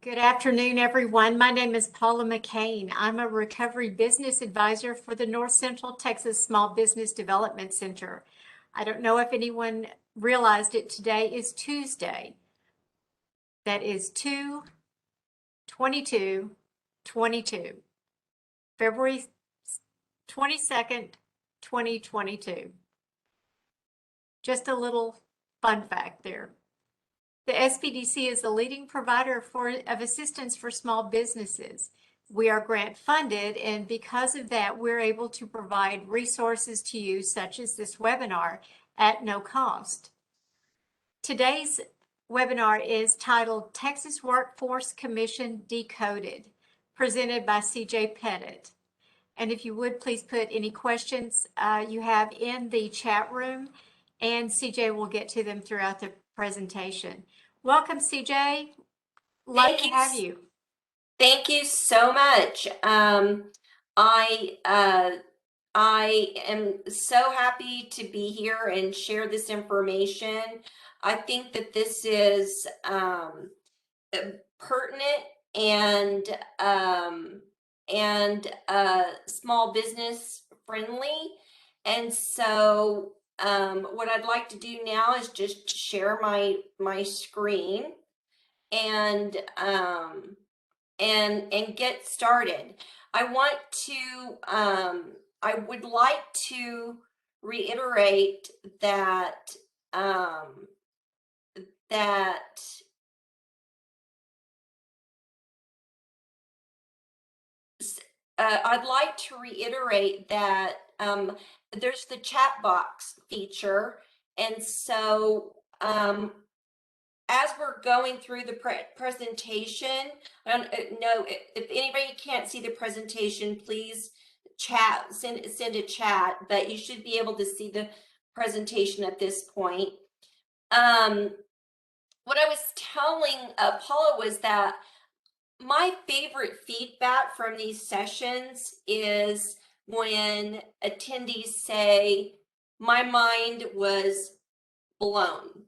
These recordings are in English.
Good afternoon, everyone. My name is Paula McCain. I'm a recovery business advisor for the North Central Texas Small Business Development Center. I don't know if anyone realized it. Today is Tuesday. That is 2/22/22, February 22nd, 2022. Just a little fun fact there. The SBDC is the leading provider of assistance for small businesses. We are grant funded, and because of that, we're able to provide resources to you, such as this webinar, at no cost. Today's webinar is titled Texas Workforce Commission Decoded, presented by CJ Pettit. And if you would, please put any questions you have in the chat room, and CJ will get to them throughout the presentation. Welcome, CJ. Love to have you. Thank you so much. I am so happy to be here and share this information. I think that this is pertinent and small business friendly. And so what I'd like to do now is just share my screen and get started. I would like to reiterate that there's the chat box feature, and so as we're going through the presentation, I don't know if anybody can't see the presentation, please send a chat, but you should be able to see the presentation at this point. What I was telling Paula was that my favorite feedback from these sessions is when attendees say, my mind was blown.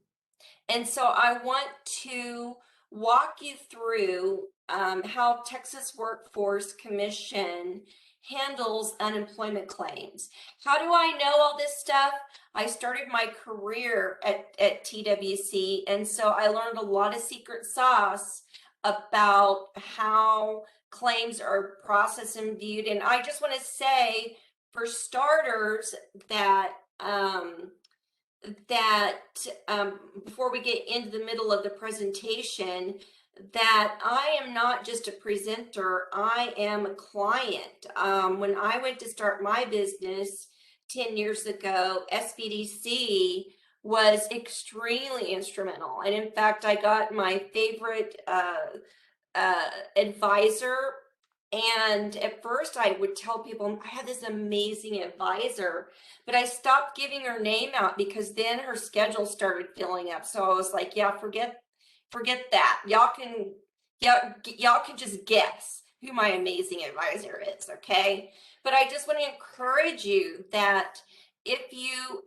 And so I want to walk you through how Texas Workforce Commission handles unemployment claims. How do I know all this stuff? I started my career at TWC, and so I learned a lot of secret sauce about how claims are processed and viewed. And I just want to say, for starters, that before we get into the middle of the presentation, that I am not just a presenter, I am a client. When I went to start my business 10 years ago, SBDC was extremely instrumental. And in fact, I got my favorite advisor. And at first I would tell people I had this amazing advisor, but I stopped giving her name out because then her schedule started filling up. So I was like, yeah, forget that. Y'all can just guess who my amazing advisor is, okay? But I just want to encourage you that if you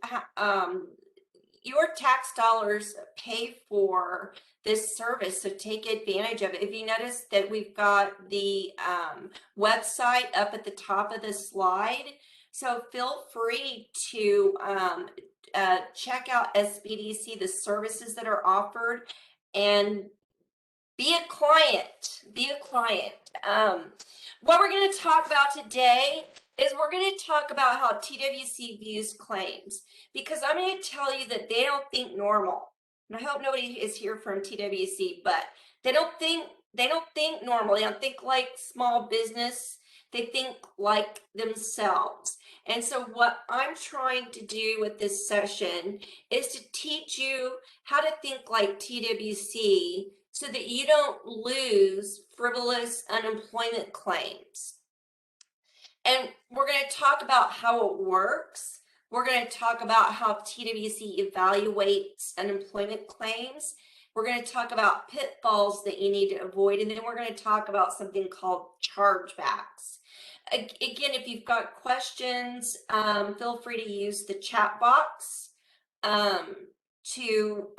your tax dollars pay for this service, so take advantage of it. If you notice that we've got the website up at the top of the slide, so feel free to check out SBDC, the services that are offered, and be a client. What we're going to talk about today is we're going to talk about how TWC views claims, because I'm going to tell you that they don't think normal. And I hope nobody is here from TWC, but they don't think normal. They don't think like small business. They think like themselves. And so what I'm trying to do with this session is to teach you how to think like TWC so that you don't lose frivolous unemployment claims. And we're going to talk about how it works. We're going to talk about how TWC evaluates unemployment claims. We're going to talk about pitfalls that you need to avoid. And then we're going to talk about something called chargebacks. Again, if you've got questions, feel free to use the chat box to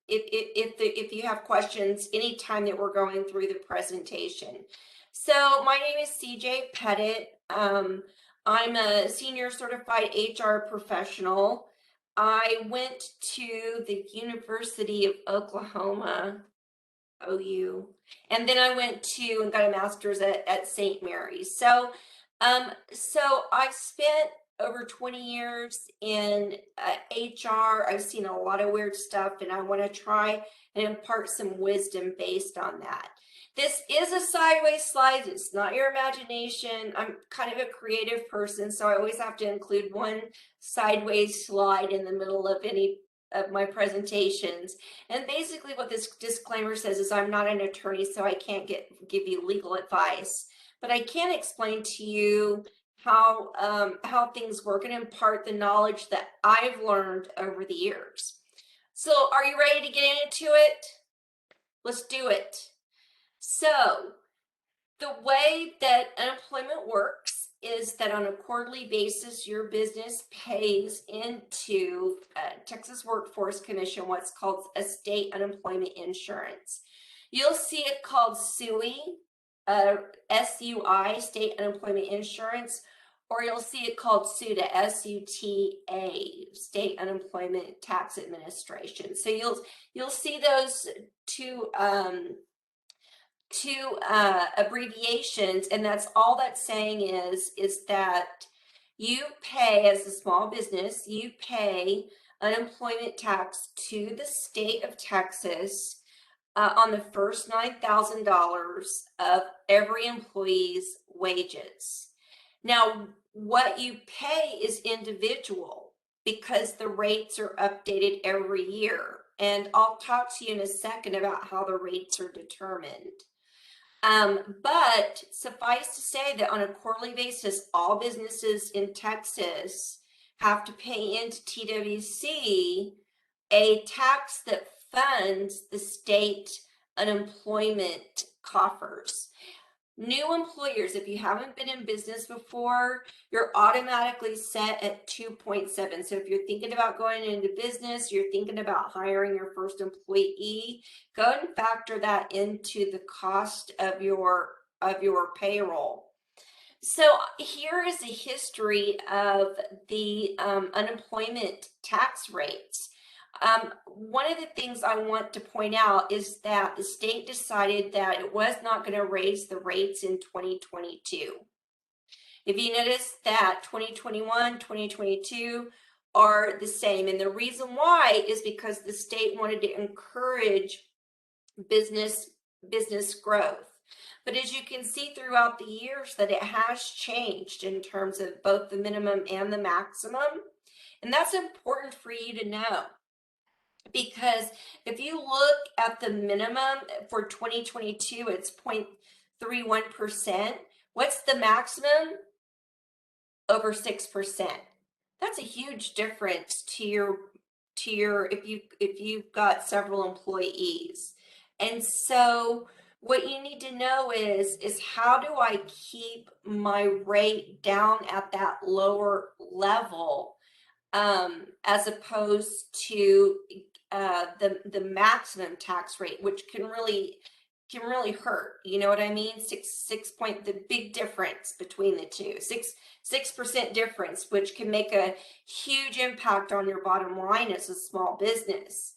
if you have questions anytime that we're going through the presentation. So my name is CJ Pettit. I'm a senior certified HR professional. I went to the University of Oklahoma, OU, and then I went to and got a master's at St. Mary's. So I've spent over 20 years in HR. I've seen a lot of weird stuff, and I want to try and impart some wisdom based on that. This is a sideways slide. It's not your imagination. I'm kind of a creative person, so I always have to include one sideways slide in the middle of any of my presentations. And basically what this disclaimer says is I'm not an attorney, so I can't give you legal advice, but I can explain to you how things work and impart the knowledge that I've learned over the years. So are you ready to get into it? Let's do it. So the way that unemployment works is that on a quarterly basis, your business pays into Texas Workforce Commission what's called a state unemployment insurance. You'll see it called SUI, SUI, State Unemployment Insurance, or you'll see it called SUTA, SUTA, State Unemployment Tax Administration. So you'll see those two abbreviations, and that's all that's saying is that you pay, as a small business, you pay unemployment tax to the state of Texas on the first $9,000 of every employee's wages. Now, what you pay is individual because the rates are updated every year, and I'll talk to you in a second about how the rates are determined. But suffice to say that on a quarterly basis, all businesses in Texas have to pay into TWC a tax that funds the state unemployment coffers. New employers, if you haven't been in business before, you're automatically set at 2.7. So if you're thinking about going into business, you're thinking about hiring your first employee, go ahead and factor that into the cost of your payroll. So here is a history of the unemployment tax rates. One of the things I want to point out is that the state decided that it was not going to raise the rates in 2022. If you notice that 2021, 2022 are the same, and the reason why is because the state wanted to encourage business growth. But as you can see throughout the years that it has changed in terms of both the minimum and the maximum, and that's important for you to know. Because if you look at the minimum for 2022, it's 0.31%. What's the maximum? Over 6%. That's a huge difference to your if you've got several employees. And so what you need to know is how do I keep my rate down at that lower level as opposed to the maximum tax rate, which can really hurt. You know what I mean? The big difference between the two, 6% difference, which can make a huge impact on your bottom line as a small business.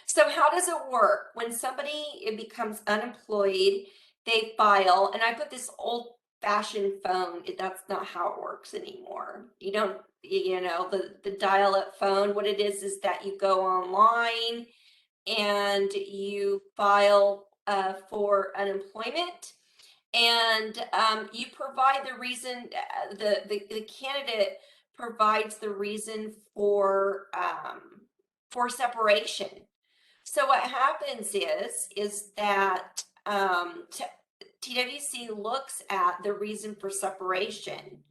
So how does it work when somebody becomes unemployed? They file, and I put this old-fashioned phone. That's not how it works anymore. You don't. You know, the dial-up phone, what it is that you go online and you file for unemployment, and you provide the reason, the candidate provides the reason for separation. So what happens is that TWC looks at the reason for separation,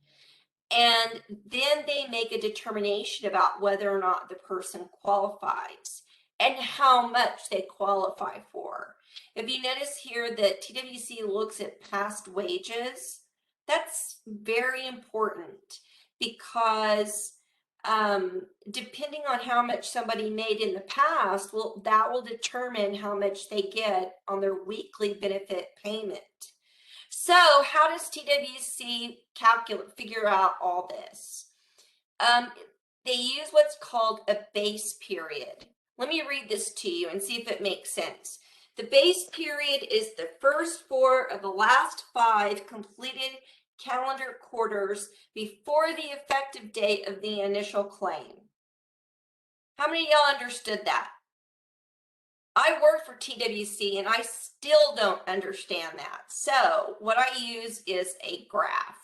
and then they make a determination about whether or not the person qualifies and how much they qualify for. If you notice here that TWC looks at past wages, that's very important because depending on how much somebody made in the past, that will determine how much they get on their weekly benefit payment. So how does TWC figure out all this? They use what's called a base period. Let me read this to you and see if it makes sense. The base period is the first 4 of the last 5 completed calendar quarters before the effective date of the initial claim. How many of y'all understood that? I work for TWC and I still don't understand that. So what I use is a graph.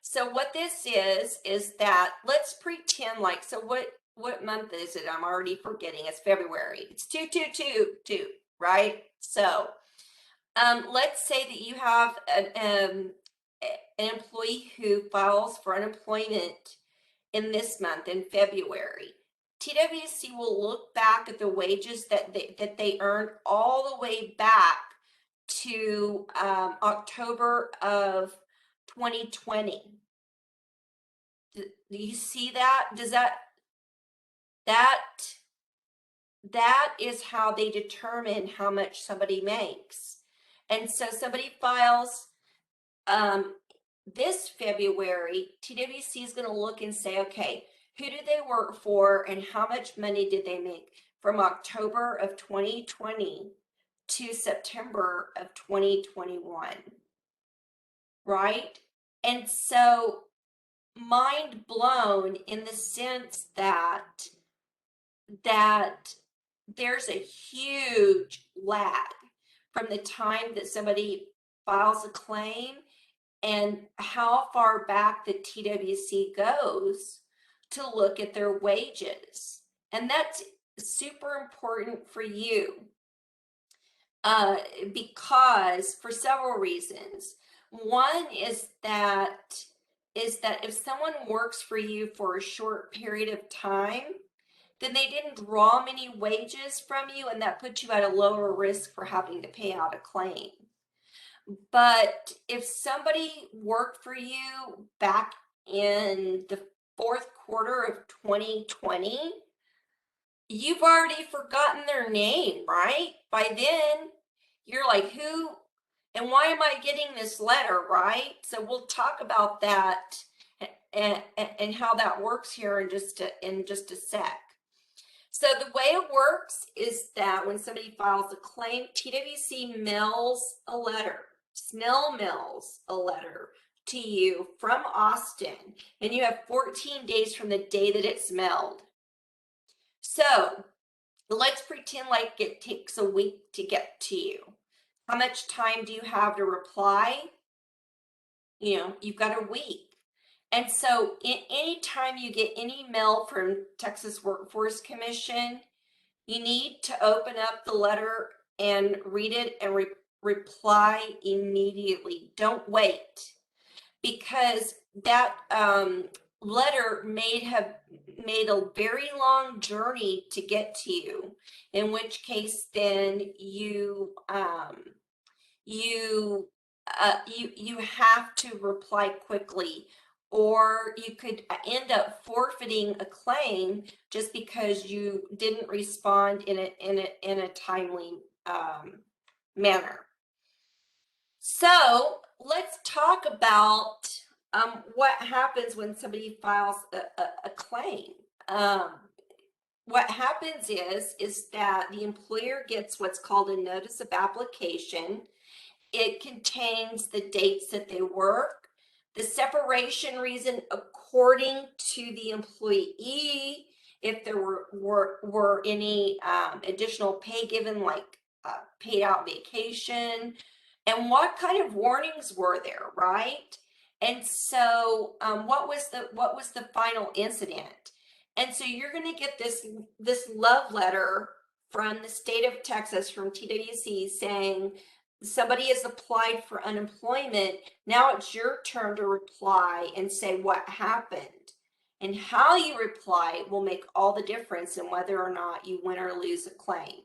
So what this is that, let's pretend like, so what month is it? I'm already forgetting. It's February. It's 2/2/2/2, right? So let's say that you have an employee who files for unemployment in this month, in February. TWC will look back at the wages that they earned all the way back to October of 2020. Do you see that? Does that is how they determine how much somebody makes. And so somebody files this February, TWC is going to look and say, okay, who did they work for and how much money did they make from October of 2020 to September of 2021, right? And so mind blown in the sense that there's a huge lag from the time that somebody files a claim and how far back the TWC goes to look at their wages. And that's super important for you because for several reasons. One is that if someone works for you for a short period of time, then they didn't draw many wages from you, and that puts you at a lower risk for having to pay out a claim. But if somebody worked for you back in the 4th quarter of 2020, you've already forgotten their name, right? By then, you're like, who and why am I getting this letter, right? So we'll talk about that and how that works here in just a sec. So the way it works is that when somebody files a claim, TWC mails a letter, snail mails a letter to you from Austin, and you have 14 days from the day that it's mailed. So let's pretend like it takes a week to get to you. How much time do you have to reply? You've got a week. And so anytime you get any mail from Texas Workforce Commission, you need to open up the letter and read it and reply immediately. Don't wait, because that letter may have made a very long journey to get to you, in which case then you have to reply quickly, or you could end up forfeiting a claim just because you didn't respond in a timely manner. So let's talk about what happens when somebody files a claim. What happens is that the employer gets what's called a notice of application. It contains the dates that they work, the separation reason according to the employee, if there were any additional pay given, like paid out vacation, and what kind of warnings were there, right? And so what was the final incident? And so you're going to get this love letter from the state of Texas, from TWC, saying somebody has applied for unemployment. Now it's your turn to reply and say what happened. And how you reply will make all the difference in whether or not you win or lose a claim.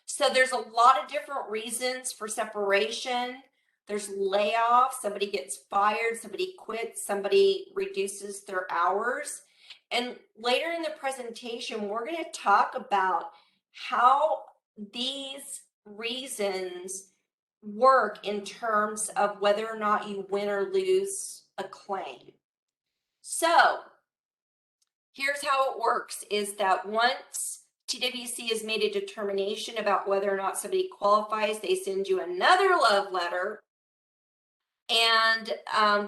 So there's a lot of different reasons for separation. There's layoffs, somebody gets fired, somebody quits, somebody reduces their hours. And later in the presentation, we're going to talk about how these reasons work in terms of whether or not you win or lose a claim. So here's how it works, is that once TWC has made a determination about whether or not somebody qualifies, they send you another love letter. And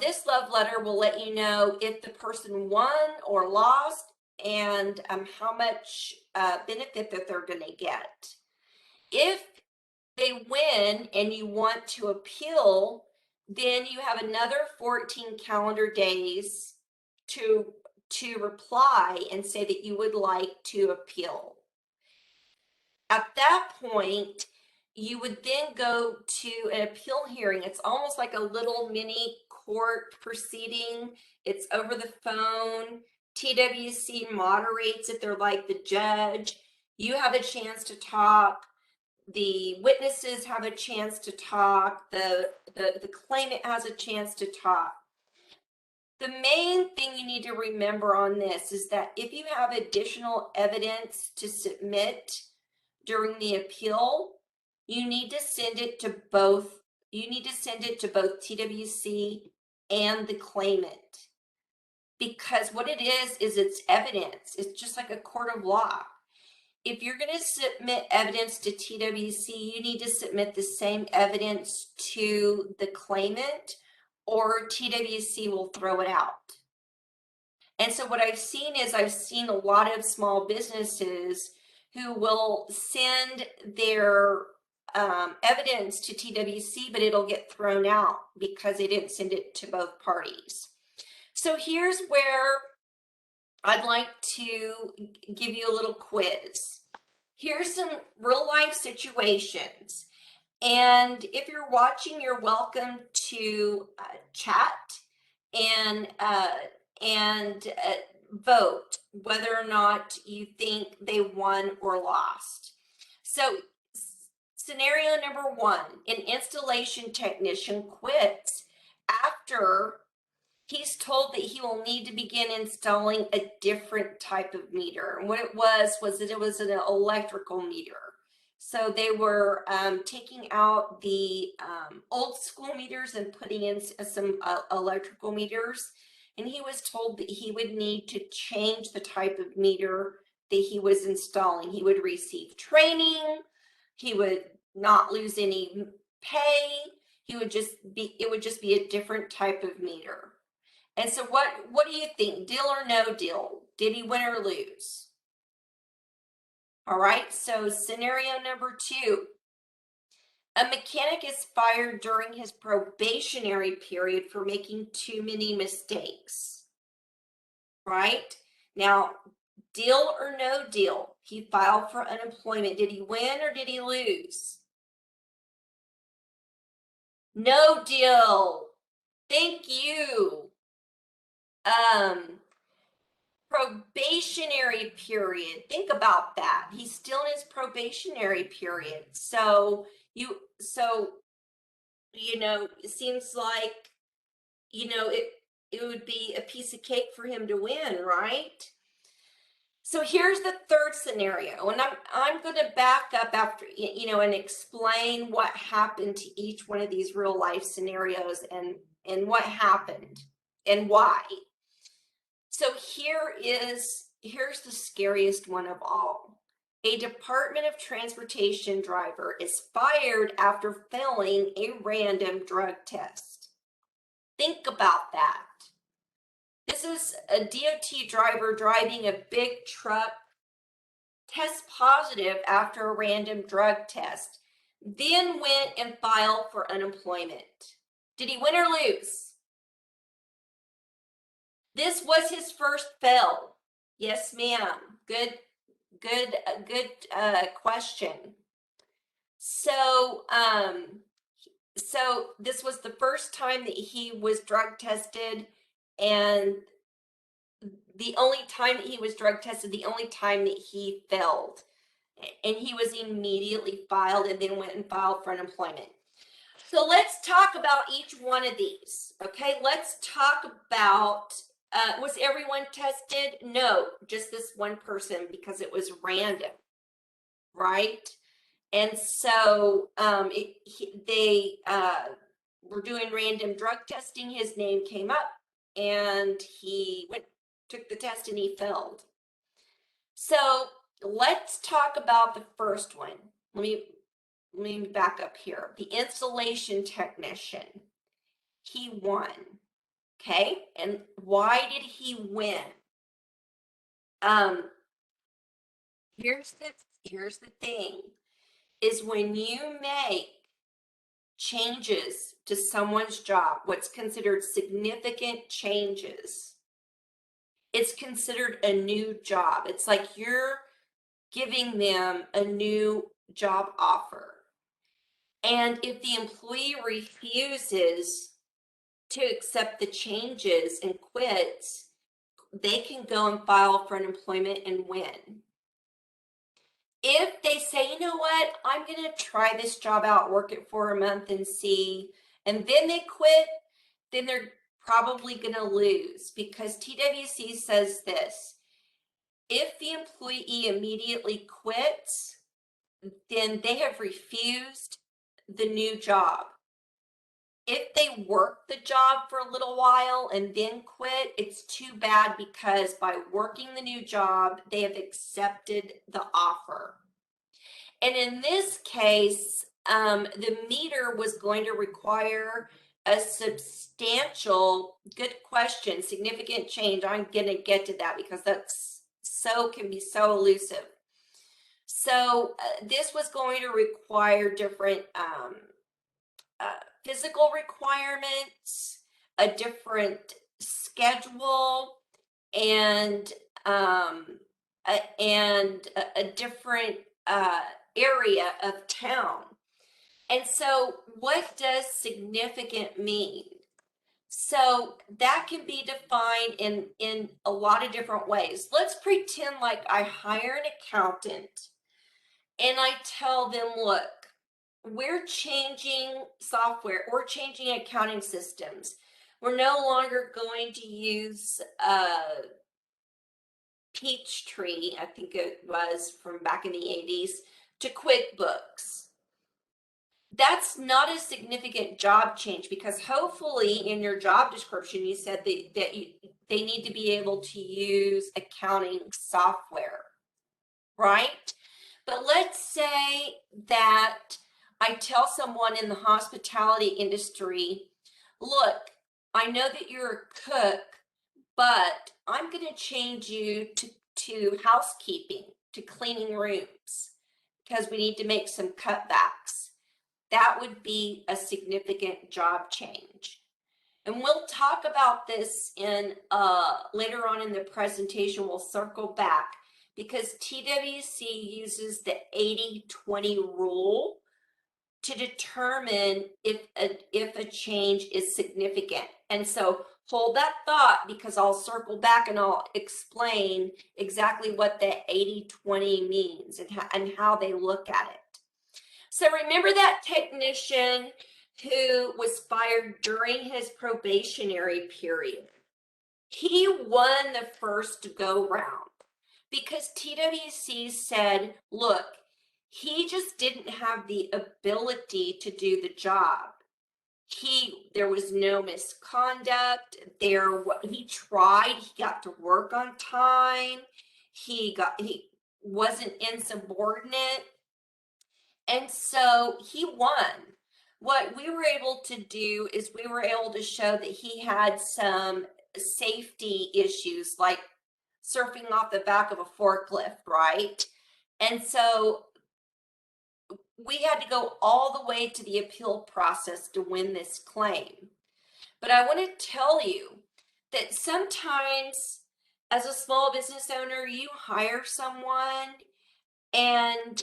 this love letter will let you know if the person won or lost and how much benefit that they're going to get. If they win and you want to appeal, then you have another 14 calendar days to reply and say that you would like to appeal. At that point, you would then go to an appeal hearing. It's almost like a little mini court proceeding. It's over the phone. TWC moderates it. They're like the judge. You have a chance to talk. The witnesses have a chance to talk. The claimant has a chance to talk. The main thing you need to remember on this is that if you have additional evidence to submit during the appeal, you need to send it to both. You need to send it to both TWC and the claimant, because what it is it's evidence. It's just like a court of law. If you're going to submit evidence to TWC, you need to submit the same evidence to the claimant, or TWC will throw it out. And so what I've seen is a lot of small businesses who will send their evidence to TWC, but it'll get thrown out because they didn't send it to both parties. So here's where I'd like to give you a little quiz. Here's some real life situations. And if you're watching, you're welcome to chat and vote whether or not you think they won or lost. So scenario number 1, an installation technician quits after he's told that he will need to begin installing a different type of meter. And what it was that it was an electrical meter. So they were taking out the old school meters and putting in some electrical meters. And he was told that he would need to change the type of meter that he was installing. He would receive training. He would not lose any pay. It would just be a different type of meter. And so what do you think? Deal or no deal? Did he win or lose? All right, so scenario number 2. A mechanic is fired during his probationary period for making too many mistakes. Right? Now, deal or no deal? He filed for unemployment. Did he win or did he lose? No deal. Thank you. Probationary period. Think about that. He's still in his probationary period. So it seems like, it would be a piece of cake for him to win, right? So here's the third scenario, and I'm going to back up after, and explain what happened to each one of these real life scenarios and what happened and why. So here's the scariest one of all. A Department of Transportation driver is fired after failing a random drug test. Think about that. This is a DOT driver driving a big truck, tests positive after a random drug test, then went and filed for unemployment. Did he win or lose? This was his first fail. Yes, ma'am. Good question. So this was the first time that he was drug tested, and the only time that he was drug tested, the only time that he failed. And he was immediately filed and then went and filed for unemployment. So let's talk about each one of these, okay? Let's talk about Was everyone tested? No, just this one person because it was random, right? And so they were doing random drug testing. His name came up and he took the test and he failed. So let's talk about the first one. Let me back up here. The installation technician. He won. Okay, and why did he win? Here's the thing, is when you make changes to someone's job, what's considered significant changes, it's considered a new job. It's like you're giving them a new job offer. And if the employee refuses to accept the changes and quits, they can go and file for unemployment and win. If they say, you know what, I'm going to try this job out, work it for a month and see, and then they quit, then they're probably going to lose, because TWC says this: if the employee immediately quits, then they have refused the new job. If they work the job for a little while and then quit, it's too bad, because by working the new job, they have accepted the offer. And in this case, the meter was going to require a substantial, good question, significant change. I'm going to get to that because that's can be so elusive. So this was going to require different physical requirements, a different schedule, and a different area of town. And so what does significant mean? So that can be defined in a lot of different ways. Let's pretend like I hire an accountant and I tell them, look, we're changing software, we're changing accounting systems. We're no longer going to use Peachtree, I think it was from back in the 80s, to QuickBooks. That's not a significant job change, because hopefully in your job description you said that they need to be able to use accounting software, right? But let's say that I tell someone in the hospitality industry, look, I know that you're a cook, but I'm going to change you to housekeeping, to cleaning rooms, because we need to make some cutbacks. That would be a significant job change. And we'll talk about this in later on in the presentation. We'll circle back, because TWC uses the 80-20 rule to determine if a change is significant. And so hold that thought, because I'll circle back and I'll explain exactly what the 80-20 means and how they look at it. So remember that technician who was fired during his probationary period? He won the first go round because TWC said, look, he just didn't have the ability to do the job. There was no misconduct. He tried, he got to work on time. He wasn't insubordinate. And so he won. What we were able to do is we were able to show that he had some safety issues, like surfing off the back of a forklift, right? And so we had to go all the way to the appeal process to win this claim. But I want to tell you that sometimes as a small business owner, you hire someone and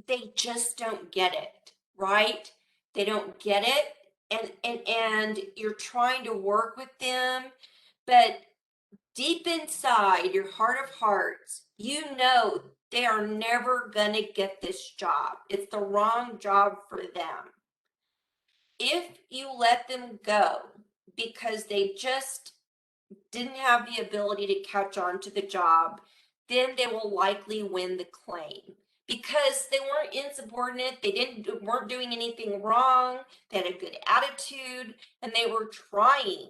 they just don't get it, right? They don't get it, and you're trying to work with them, but deep inside your heart of hearts, you know they are never gonna get this job. It's the wrong job for them. If you let them go because they just didn't have the ability to catch on to the job, then they will likely win the claim because they weren't insubordinate, weren't doing anything wrong, they had a good attitude, and they were trying.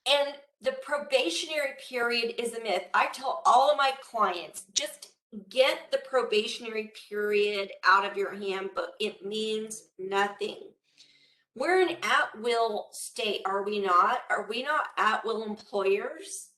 And the probationary period is a myth. I tell all of my clients, just get the probationary period out of your handbook. It means nothing. We're an at-will state, are we not? Are we not at-will employers?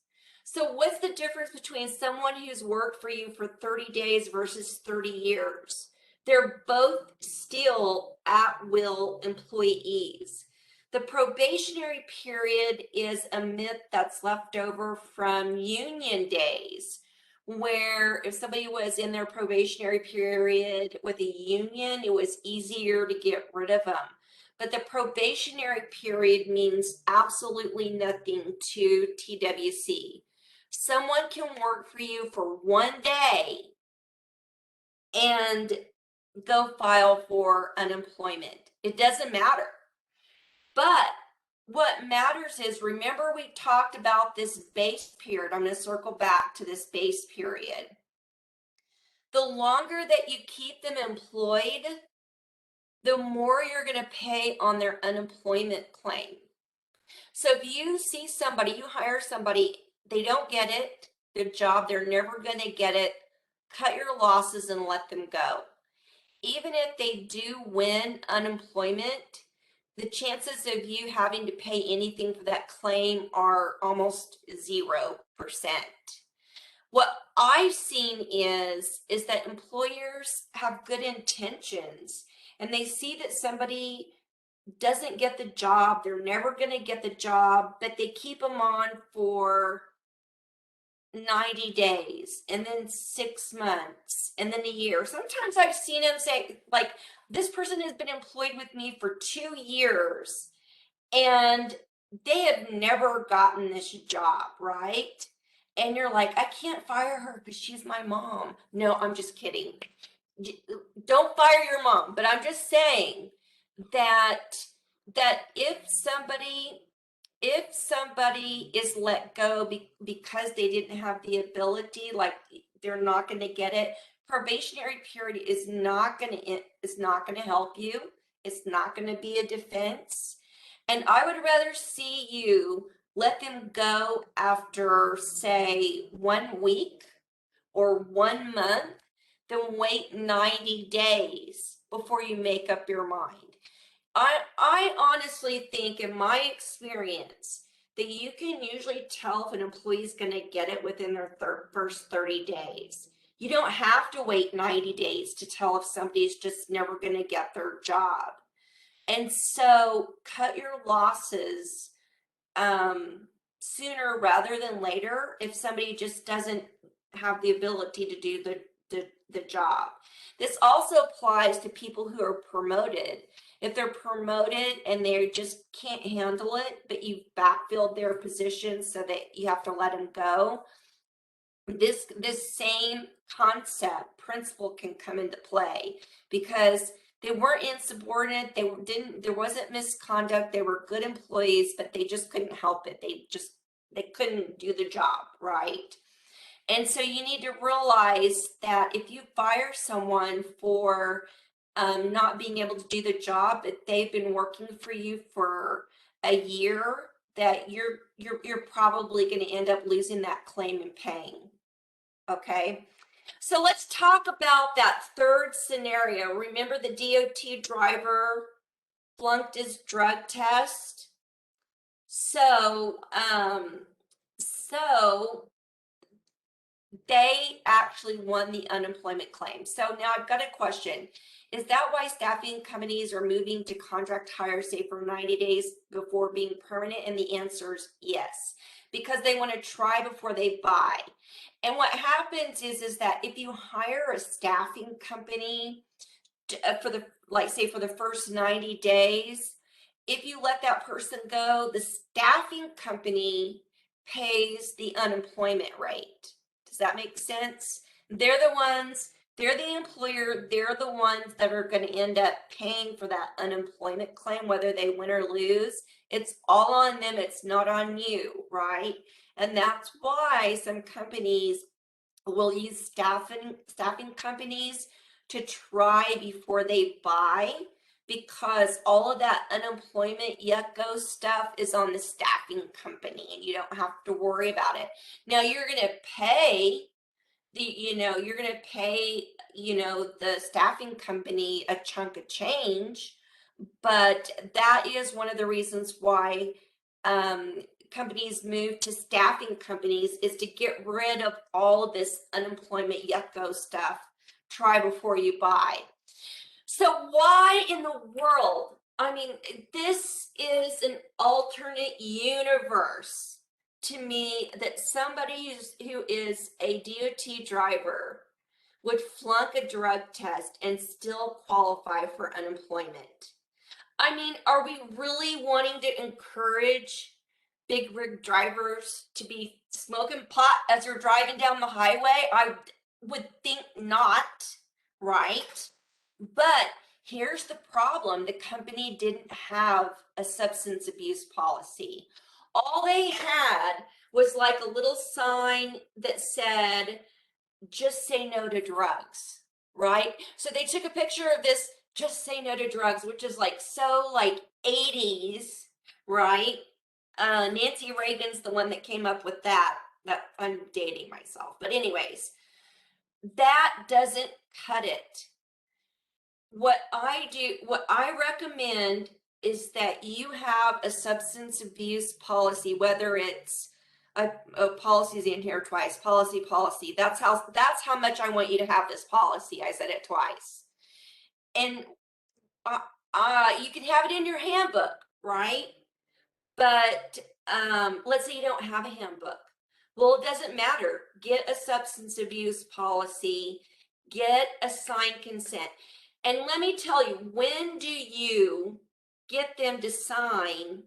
So what's the difference between someone who's worked for you for 30 days versus 30 years? They're both still at-will employees. The probationary period is a myth that's left over from union days, where if somebody was in their probationary period with a union, it was easier to get rid of them. But the probationary period means absolutely nothing to TWC. Someone can work for you for 1 day and go file for unemployment. It doesn't matter. But what matters is, remember we talked about this base period. I'm going to circle back to this base period. The longer that you keep them employed, the more you're going to pay on their unemployment claim. So if you see somebody, you hire somebody, they don't get it, the job, they're never going to get it, cut your losses and let them go. Even if they do win unemployment, the chances of you having to pay anything for that claim are almost 0%. What I've seen is that employers have good intentions and they see that somebody doesn't get the job, they're never going to get the job, but they keep them on for 90 days and then 6 months and then a year. Sometimes I've seen them say, like, this person has been employed with me for 2 years and they have never gotten this job, right? And you're like, I can't fire her because she's my mom. No, I'm just kidding. Don't fire your mom, but I'm just saying that if somebody is let go because they didn't have the ability, like they're not going to get it, probationary period is not going to help you. It's not going to be a defense. And I would rather see you let them go after, say, 1 week or 1 month than wait 90 days before you make up your mind. I honestly think, in my experience, that you can usually tell if an employee is going to get it within their first 30 days. You don't have to wait 90 days to tell if somebody's just never going to get their job. And so cut your losses sooner rather than later if somebody just doesn't have the ability to do the job. This also applies to people who are promoted. If they're promoted and they just can't handle it, but you've backfilled their position so that you have to let them go, this same principle can come into play because they weren't insubordinate, there wasn't misconduct, they were good employees, but they just couldn't help it. They couldn't do the job, right? And so you need to realize that if you fire someone for not being able to do the job, but they've been working for you for a year, that you're probably going to end up losing that claim and paying. Okay, so let's talk about that third scenario. Remember, the DOT driver flunked his drug test. So they actually won the unemployment claim. So now I've got a question. Is that why staffing companies are moving to contract hire, say, for 90 days before being permanent? And the answer is yes, because they want to try before they buy. And what happens is that if you hire a staffing company for the first 90 days, if you let that person go, the staffing company pays the unemployment rate. Does that make sense? They're the ones They're the employer. They're the ones that are going to end up paying for that unemployment claim, whether they win or lose. It's all on them. It's not on you, right? And that's why some companies will use staffing companies to try before they buy, because all of that unemployment yucko stuff is on the staffing company and you don't have to worry about it. Now you're going to pay you're going to pay, the staffing company a chunk of change, but that is one of the reasons why companies move to staffing companies, is to get rid of all of this unemployment yucko stuff. Try before you buy. So why in the world? I mean, this is an alternate universe to me, that somebody who is a DOT driver would flunk a drug test and still qualify for unemployment. I mean, are we really wanting to encourage big rig drivers to be smoking pot as you're driving down the highway? I would think not, right? But here's the problem. The company didn't have a substance abuse policy. All they had was like a little sign that said, just say no to drugs, right? So they took a picture of this, just say no to drugs, which is like so like 80s, right? Nancy Reagan's the one that came up with that. That I'm dating myself. But anyways, that doesn't cut it. What I recommend is that you have a substance abuse policy, whether it's a policy's in here twice, policy. That's how much I want you to have this policy. I said it twice. And you can have it in your handbook, right? But let's say you don't have a handbook. Well, it doesn't matter. Get a substance abuse policy, get a signed consent. And let me tell you, when do you get them to sign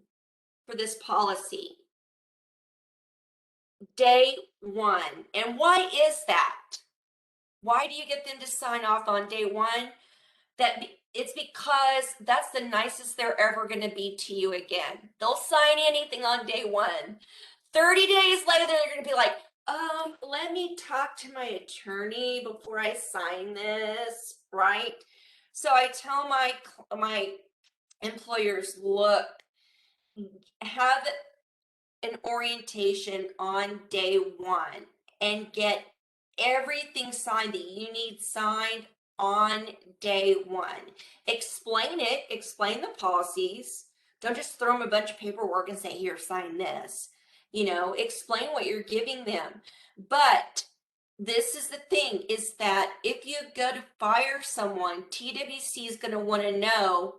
for this policy? Day one. And why is that? Why do you get them to sign off on day one? It's because that's the nicest they're ever going to be to you again. They'll sign anything on day one. 30 days later, they're going to be like, let me talk to my attorney before I sign this, right? So I tell my employers, look, have an orientation on day one and get everything signed that you need signed on day one. Explain it, explain the policies. Don't just throw them a bunch of paperwork and say, here, sign this. Explain what you're giving them. But this is the thing, is that if you go to fire someone, TWC is going to want to know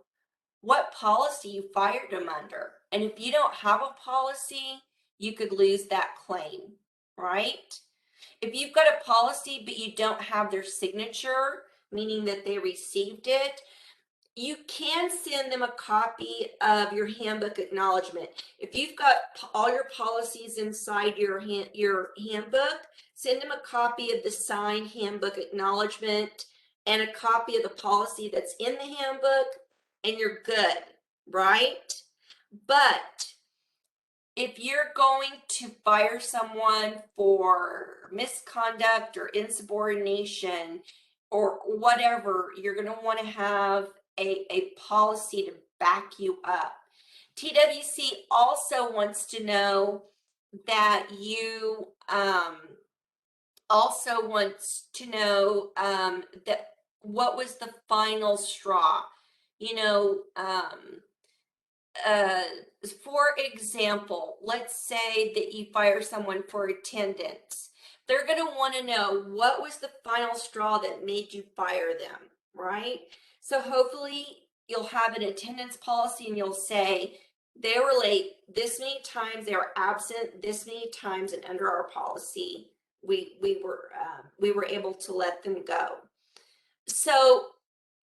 what policy you fired them under. And if you don't have a policy, you could lose that claim, right? If you've got a policy but you don't have their signature, meaning that they received it, you can send them a copy of your handbook acknowledgement. If you've got all your policies inside your handbook, send them a copy of the signed handbook acknowledgement and a copy of the policy that's in the handbook, and you're good, right? But if you're going to fire someone for misconduct or insubordination or whatever, you're going to want to have a policy to back you up. TWC also wants to know that you that what was the final straw. For example, let's say that you fire someone for attendance. They're going to want to know what was the final straw that made you fire them, right? So hopefully you'll have an attendance policy and you'll say they were late this many times, they were absent this many times, and under our policy, we were able to let them go. So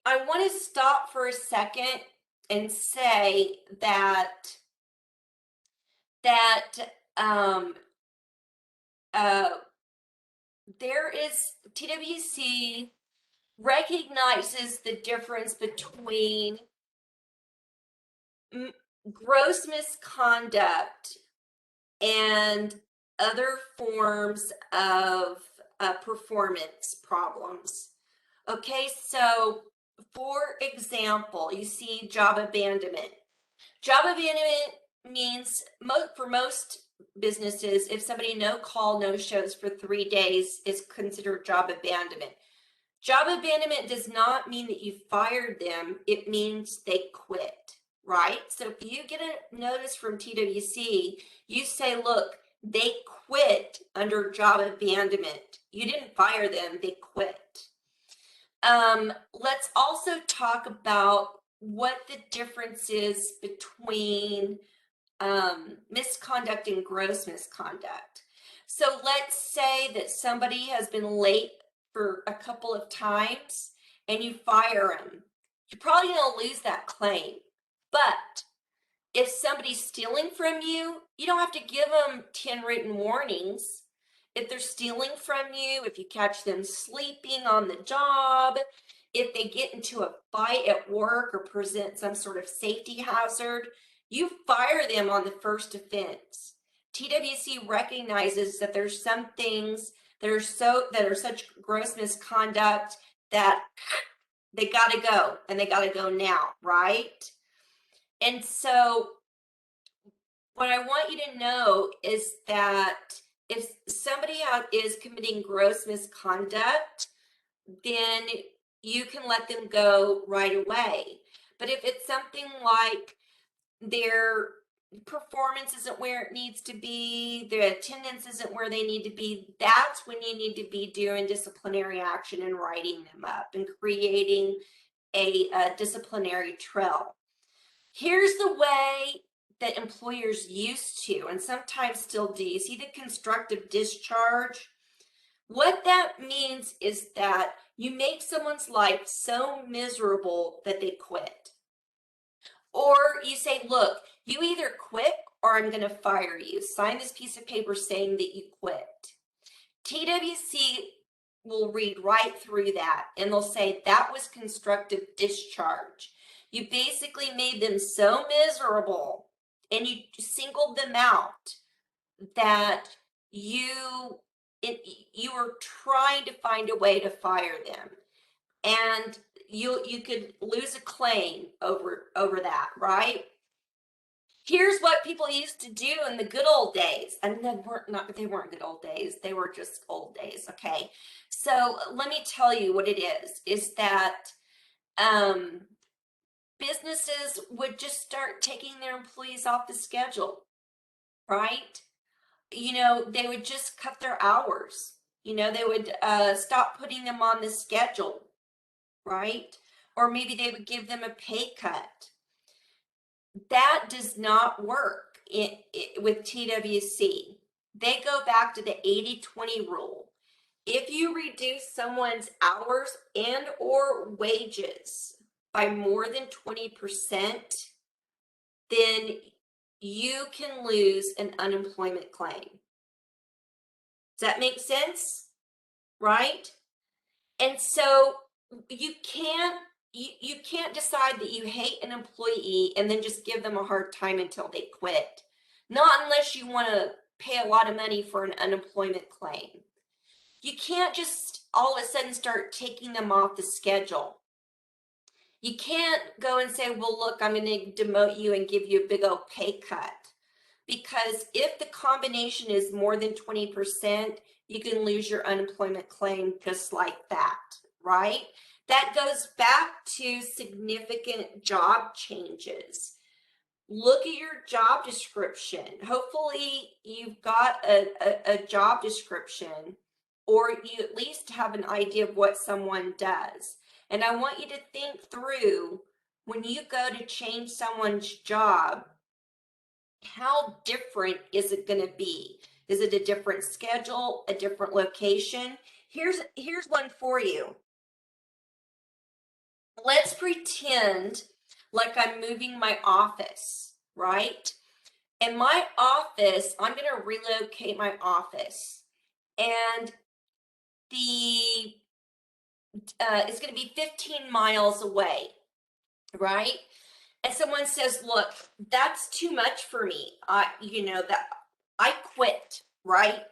I want to stop for a second and say that there is TWC recognizes the difference between gross misconduct and other forms of performance problems. Okay, so for example, you see job abandonment. Job abandonment means for most businesses, if somebody no call, no shows for 3 days is considered job abandonment. Job abandonment does not mean that you fired them. It means they quit, right? So if you get a notice from TWC, you say, look, they quit under job abandonment. You didn't fire them, they quit. Let's also talk about what the difference is between misconduct and gross misconduct. So let's say that somebody has been late for a couple of times and you fire them. You're probably going to lose that claim. But if somebody's stealing from you, you don't have to give them 10 written warnings. If they're stealing from you, if you catch them sleeping on the job, if they get into a fight at work or present some sort of safety hazard, you fire them on the first offense. TWC recognizes that there's some things that are such gross misconduct that they got to go, and they got to go now, right? And so what I want you to know is that if somebody is committing gross misconduct, then you can let them go right away. But if it's something like their performance isn't where it needs to be, their attendance isn't where they need to be, that's when you need to be doing disciplinary action and writing them up and creating a disciplinary trail. Here's the way that employers used to, and sometimes still do. You see the constructive discharge? What that means is that you make someone's life so miserable that they quit. Or you say, look, you either quit or I'm going to fire you. Sign this piece of paper saying that you quit. TWC will read right through that and they'll say that was constructive discharge. You basically made them so miserable and you singled them out that you were trying to find a way to fire them, and you could lose a claim over that, right? Here's what people used to do in the good old days, and they weren't good old days, they were just old days. Okay, so let me tell you what it is that businesses would just start taking their employees off the schedule, right? You know, they would just cut their hours. You know, they would stop putting them on the schedule, right? Or maybe they would give them a pay cut. That does not work with TWC. They go back to the 80-20 rule. If you reduce someone's hours and or wages by more than 20%, then you can lose an unemployment claim. Does that make sense? Right? And so you can't decide that you hate an employee and then just give them a hard time until they quit. Not unless you want to pay a lot of money for an unemployment claim. You can't just all of a sudden start taking them off the schedule. You can't go and say, well, look, I'm going to demote you and give you a big old pay cut. Because if the combination is more than 20%, you can lose your unemployment claim just like that, right? That goes back to significant job changes. Look at your job description. Hopefully you've got a job description, or you at least have an idea of what someone does. And I want you to think through, when you go to change someone's job, how different is it going to be? Is it a different schedule, a different location? Here's one for you. Let's pretend like I'm moving my office, right? And my office, I'm going to relocate my office. And the is going to be 15 miles away, right? And someone says, look, that's too much for me. That I quit, right?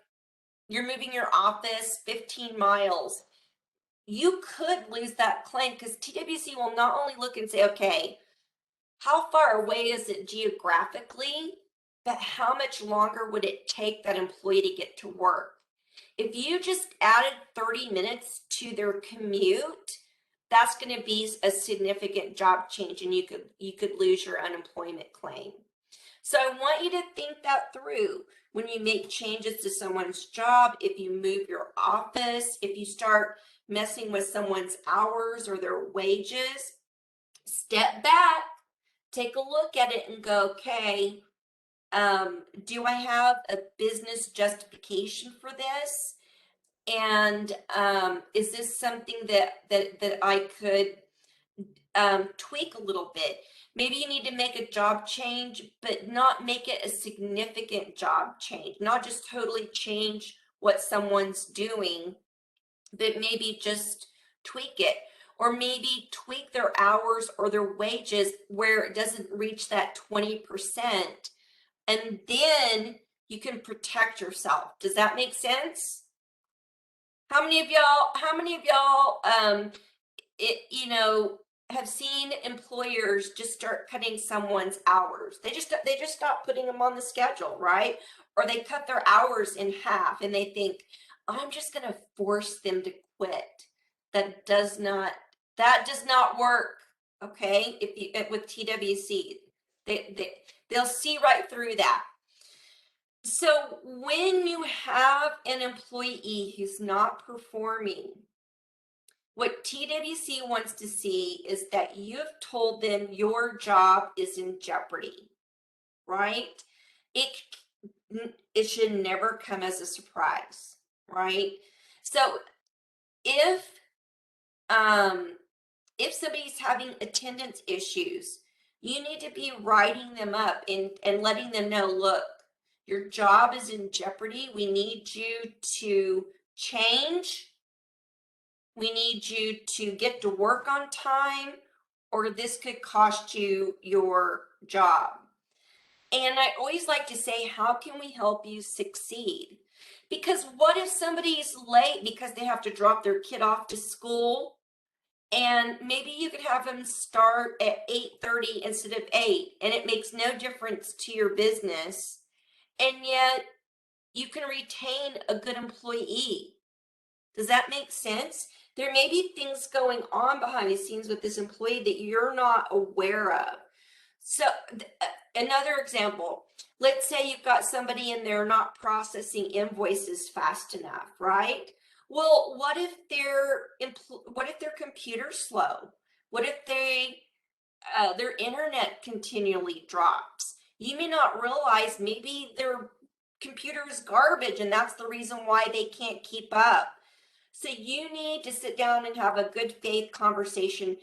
You're moving your office 15 miles. You could lose that claim because TWC will not only look and say, okay, how far away is it geographically, but how much longer would it take that employee to get to work? If you just added 30 minutes to their commute, that's going to be a significant job change, and you could lose your unemployment claim. So I want you to think that through when you make changes to someone's job, if you move your office, if you start messing with someone's hours or their wages. Step back, take a look at it and go, okay, do I have a business justification for this? And is this something that I could tweak a little bit? Maybe you need to make a job change, but not make it a significant job change, not just totally change what someone's doing, but maybe just tweak it, or maybe tweak their hours or their wages where it doesn't reach that 20%. And then you can protect yourself. Does that make sense? How many of y'all have seen employers just start cutting someone's hours? They just stop putting them on the schedule, right? Or they cut their hours in half and they think, I'm just going to force them to quit. That does not work. Okay? With TWC, they'll see right through that. So when you have an employee who's not performing, what TWC wants to see is that you've told them your job is in jeopardy, right? It should never come as a surprise, right? So if somebody's having attendance issues, you need to be writing them up and letting them know, look, your job is in jeopardy. We need you to change. We need you to get to work on time, or this could cost you your job. And I always like to say, how can we help you succeed? Because what if somebody's late because they have to drop their kid off to school? And maybe you could have them start at 8:30 instead of 8, and it makes no difference to your business. And yet you can retain a good employee. Does that make sense? There may be things going on behind the scenes with this employee that you're not aware of. So another example, let's say you've got somebody and they're not processing invoices fast enough, right? Well, what if their computer's slow? What if their internet continually drops? You may not realize maybe their computer is garbage and that's the reason why they can't keep up. So you need to sit down and have a good faith conversation.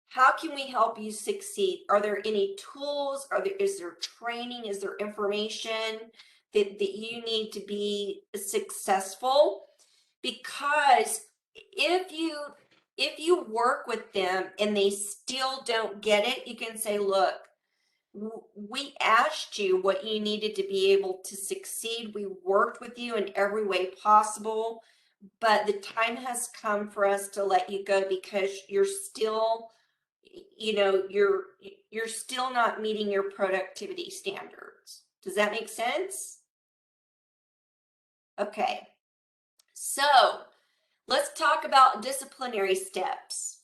How can we help you succeed? Are there any tools? Is there training? Is there information that you need to be successful? Because if you work with them and they still don't get it, you can say, look, we asked you what you needed to be able to succeed. We worked with you in every way possible, but the time has come for us to let you go because you're still, you're still not meeting your productivity standards. Does that make sense? Okay. So let's talk about disciplinary steps.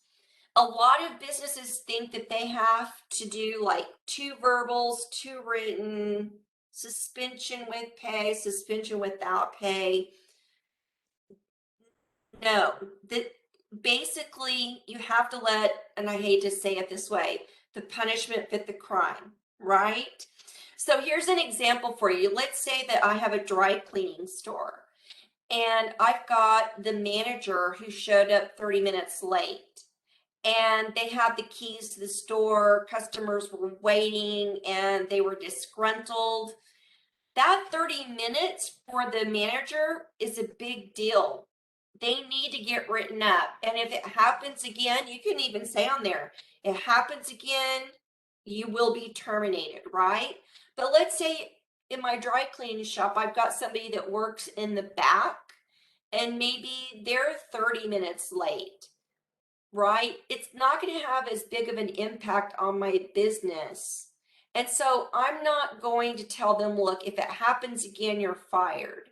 A lot of businesses think that they have to do like 2 verbals, 2 written, suspension with pay, suspension without pay. No, basically you have to let, and I hate to say it this way, the punishment fit the crime, right? So here's an example for you. Let's say that I have a dry cleaning store and I've got the manager who showed up 30 minutes late and they had the keys to the store, customers were waiting and they were disgruntled. That 30 minutes for the manager is a big deal. they need to get written up. And if it happens again, you can even say on there, it happens again, you will be terminated, right? But let's say in my dry cleaning shop, I've got somebody that works in the back and maybe they're 30 minutes late, right? It's not going to have as big of an impact on my business. And so I'm not going to tell them, look, if it happens again, you're fired.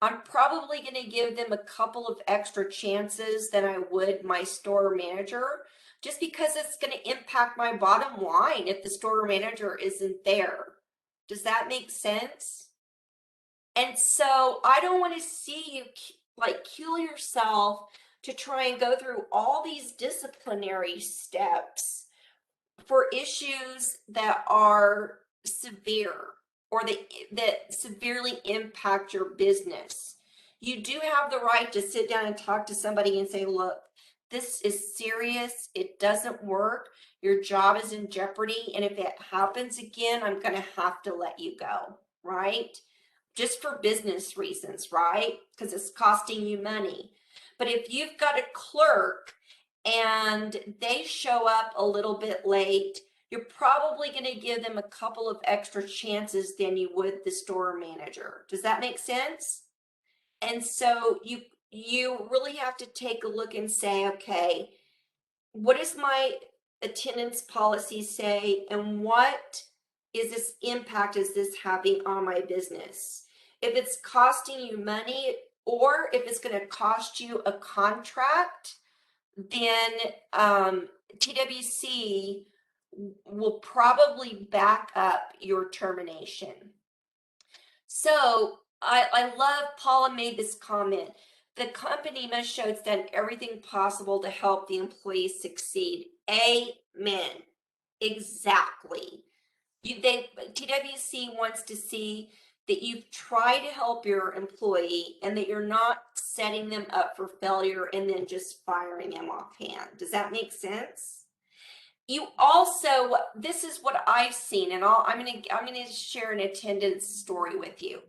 I'm probably going to give them a couple of extra chances than I would my store manager, just because it's going to impact my bottom line if the store manager isn't there. Does that make sense? And so I don't want to see you like kill yourself to try and go through all these disciplinary steps for issues that are severe or that severely impact your business. You do have the right to sit down and talk to somebody and say, look, this is serious. It doesn't work. Your job is in jeopardy. And if it happens again, I'm going to have to let you go, right? Just for business reasons, right? Because it's costing you money. But if you've got a clerk and they show up a little bit late, you're probably going to give them a couple of extra chances than you would the store manager. Does that make sense? And so you really have to take a look and say, okay, what does my attendance policy say, and what is this impact is this having on my business? If it's costing you money, or if it's going to cost you a contract, then TWC will probably back up your termination. So I love Paula made this comment. The company must show it's done everything possible to help the employees succeed. Amen. Exactly. TWC wants to see that you've tried to help your employee and that you're not setting them up for failure and then just firing them offhand. Does that make sense? You also, this is what I've seen, and I'm gonna share an attendance story with you.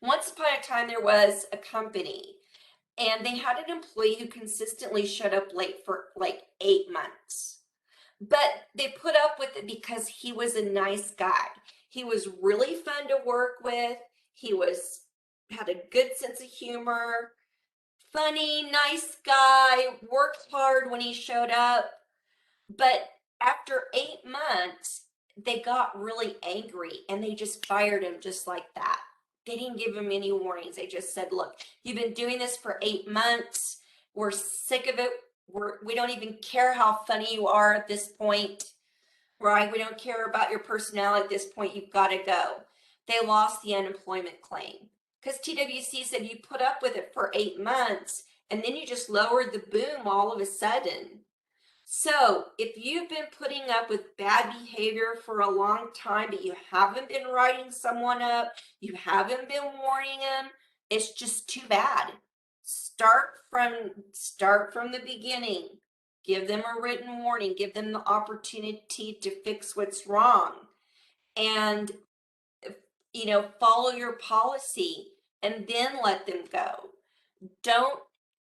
Once upon a time, there was a company, and they had an employee who consistently showed up late for like 8 months. But they put up with it because he was a nice guy. He was really fun to work with. He had a good sense of humor, funny, nice guy, worked hard when he showed up. But after 8 months, they got really angry and they just fired him just like that. They didn't give him any warnings. They just said, look, you've been doing this for 8 months. We're sick of it. We don't even care how funny you are at this point, right? We don't care about your personality at this point. You've got to go. They lost the unemployment claim because TWC said you put up with it for 8 months and then you just lowered the boom all of a sudden. So if you've been putting up with bad behavior for a long time, but you haven't been writing someone up, you haven't been warning them, it's just too bad. Start from the beginning. Give them a written warning. Give them the opportunity to fix what's wrong. And, follow your policy and then let them go. Don't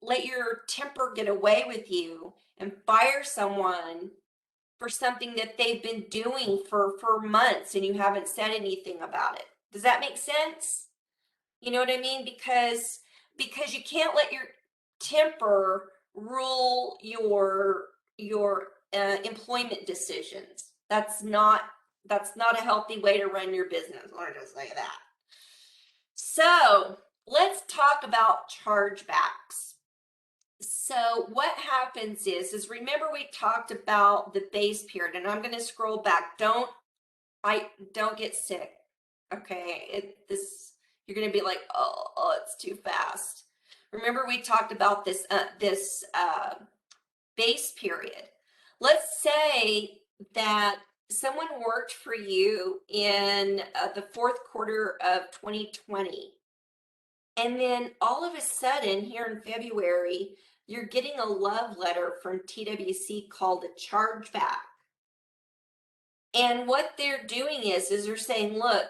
let your temper get away with you and fire someone for something that they've been doing for months and you haven't said anything about it. Does that make sense? You know what I mean? Because you can't let your temper rule your employment decisions. That's not a healthy way to run your business. Let me just say that. So let's talk about chargebacks. So what happens is remember we talked about the base period, and I'm going to scroll back. Don't get sick. Okay, you're going to be like, oh, it's too fast. Remember we talked about this base period. Let's say that someone worked for you in the fourth quarter of 2020. And then all of a sudden here in February, you're getting a love letter from TWC called a chargeback. And what they're doing is they're saying, look,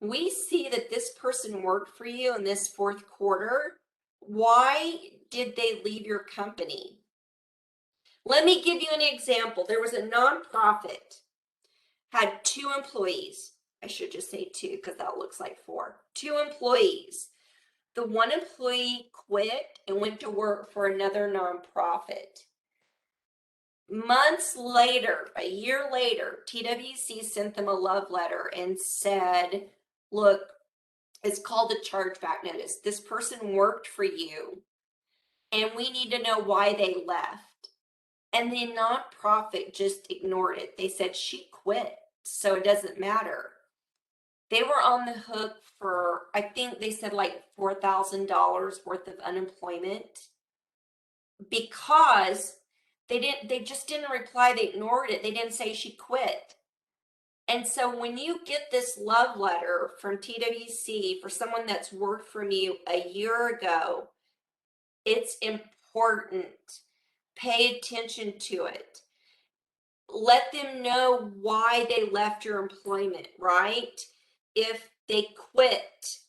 we see that this person worked for you in this fourth quarter. Why did they leave your company? Let me give you an example. There was a nonprofit, had 2 employees. I should just say 2 because that looks like 4. 2 employees. The one employee quit and went to work for another nonprofit. Months later, a year later, TWC sent them a love letter and said, look, it's called a chargeback notice. This person worked for you and we need to know why they left. And the nonprofit just ignored it. They said she quit, so it doesn't matter. They were on the hook for, I think they said like $4,000 worth of unemployment because they just didn't reply. They ignored it. They didn't say she quit. And so when you get this love letter from TWC for someone that's worked from you a year ago, it's important. Pay attention to it. Let them know why they left your employment, right? If they quit,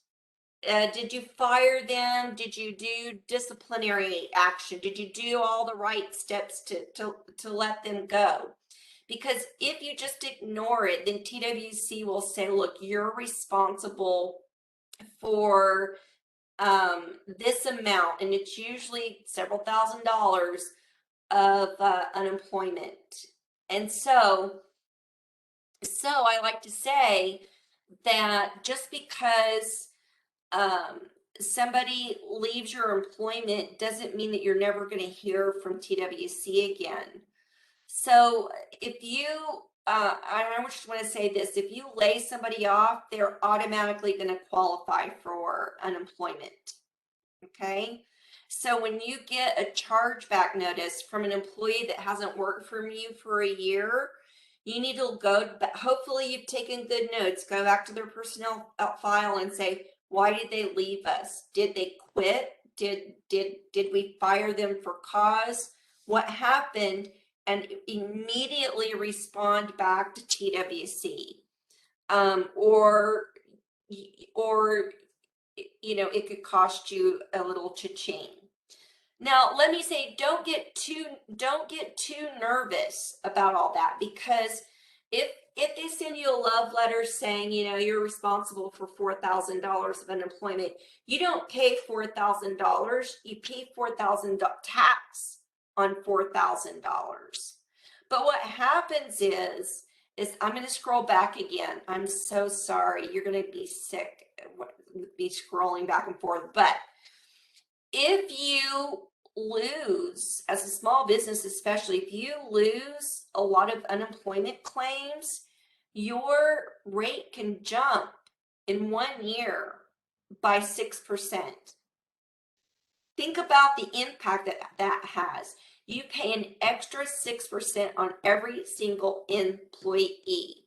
did you fire them? Did you do disciplinary action? Did you do all the right steps to let them go? Because if you just ignore it, then TWC will say, look, you're responsible for this amount, and it's usually several $1,000s of unemployment. And so I like to say that just because somebody leaves your employment doesn't mean that you're never going to hear from TWC again. So if you, I just want to say this, if you lay somebody off, they're automatically going to qualify for unemployment. Okay? So when you get a chargeback notice from an employee that hasn't worked for you for a year, you need to go, hopefully you've taken good notes, go back to their personnel file and say, why did they leave us? Did they quit? Did we fire them for cause? What happened? And immediately respond back to TWC. Or you know, it could cost you a little cha-ching. Now, let me say, don't get too nervous about all that, because if they send you a love letter saying, you know, you're responsible for $4,000 of unemployment, you don't pay $4,000, you pay $4,000 tax on $4,000. But what happens is I'm going to scroll back again. I'm so sorry. You're going to be sick, be scrolling back and forth. But if you lose, as a small business especially, if you lose a lot of unemployment claims, your rate can jump in 1 year by 6%. Think about the impact that has. You pay an extra 6% on every single employee.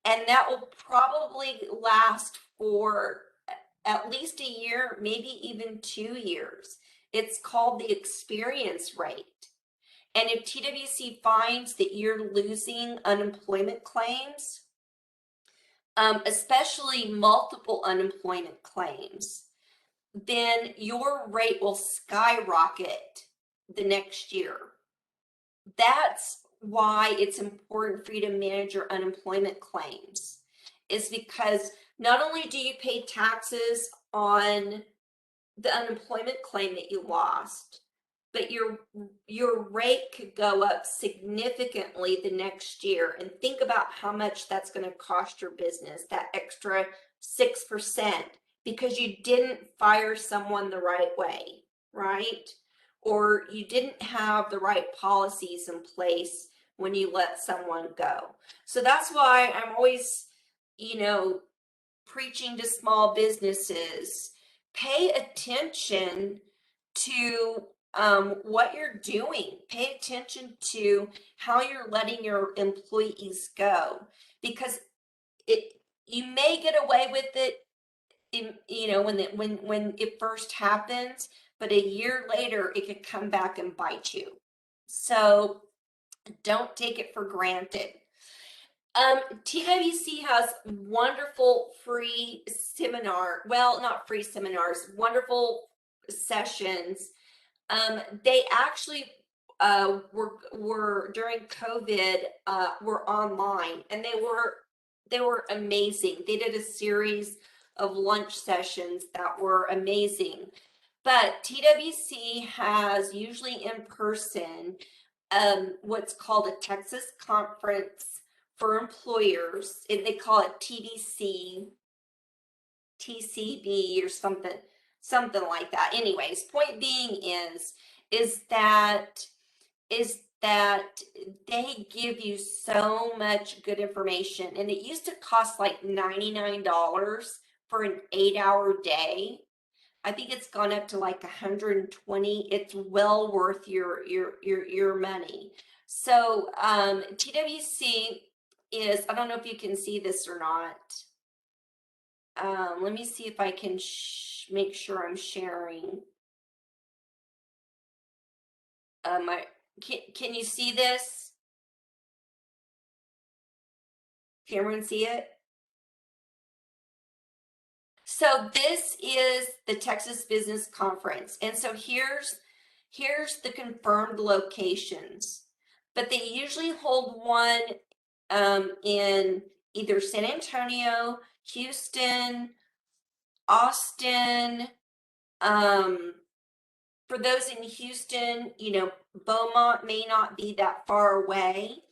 And that will probably last for at least a year, maybe even 2 years. It's called the experience rate. And if TWC finds that you're losing unemployment claims, especially multiple unemployment claims, then your rate will skyrocket the next year. That's why it's important for you to manage your unemployment claims, is because not only do you pay taxes on the unemployment claim that you lost, but your rate could go up significantly the next year. And think about how much that's going to cost your business, that extra 6%, because you didn't fire someone the right way, right? Or you didn't have the right policies in place when you let someone go. So that's why I'm always, you know, preaching to small businesses, pay attention to what you're doing. Pay attention to how you're letting your employees go, because you may get away with it you know, when it first happens, but a year later it could come back and bite you. So don't take it for granted. TWC has wonderful free seminar, well, not free seminars, wonderful sessions, they actually were during COVID, were online, and they were amazing. They did a series of lunch sessions that were amazing. But TWC has usually in person what's called a Texas Conference for Employers. They call it TDC, TCB, or something like that. Anyways, point being is that they give you so much good information, and it used to cost like $99 for an 8-hour day. I think it's gone up to like 120. It's well worth your money. So TWC is, I don't know if you can see this or not. Let me see if I can make sure I'm sharing. Can you see this? Can everyone see it? So this is the Texas Business Conference. And so here's the confirmed locations. But they usually hold one in either San Antonio, Houston, Austin. For those in Houston, you know, Beaumont may not be that far away.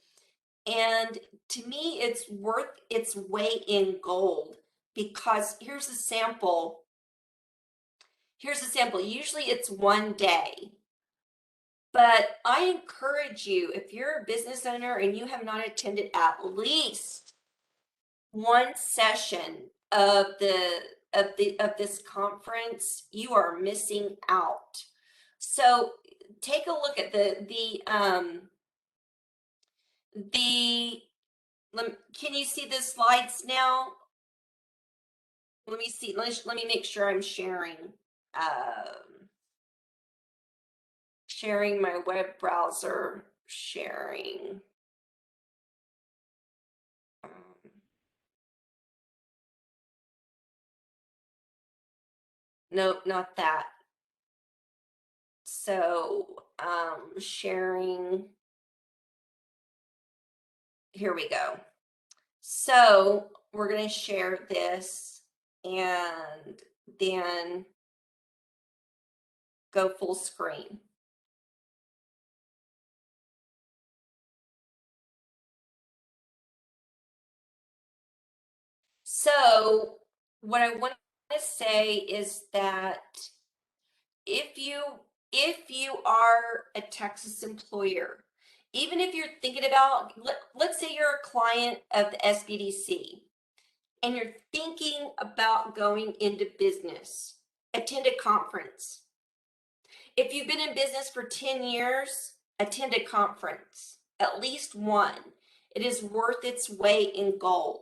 And to me, it's worth its weight in gold, because here's a sample. Here's a sample. Usually it's one day. But I encourage you, if you're a business owner and you have not attended at least one session of this conference, you are missing out. So take a look at can you see the slides now? Let me see. Let me make sure I'm sharing. Sharing my web browser. Sharing. Nope, not that. So sharing. Here we go. So we're going to share this and then go full screen. So what I want to say is that if you are a Texas employer, even if you're thinking about, let's say you're a client of the SBDC and you're thinking about going into business, attend a conference. If you've been in business for 10 years, attend a conference, at least one. It is worth its weight in gold.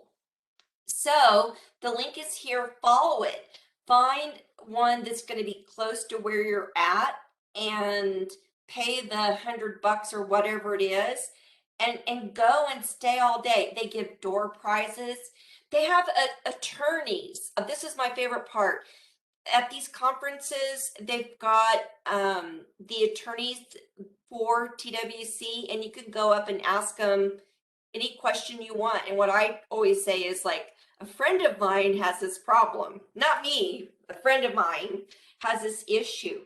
So the link is here, follow it. Find one that's going to be close to where you're at and pay the $100 or whatever it is, and go and stay all day. They give door prizes. They have attorneys. This is my favorite part. At these conferences, they've got the attorneys for TWC, and you can go up and ask them any question you want. And what I always say is, like, a friend of mine has this problem. Not me, a friend of mine has this issue.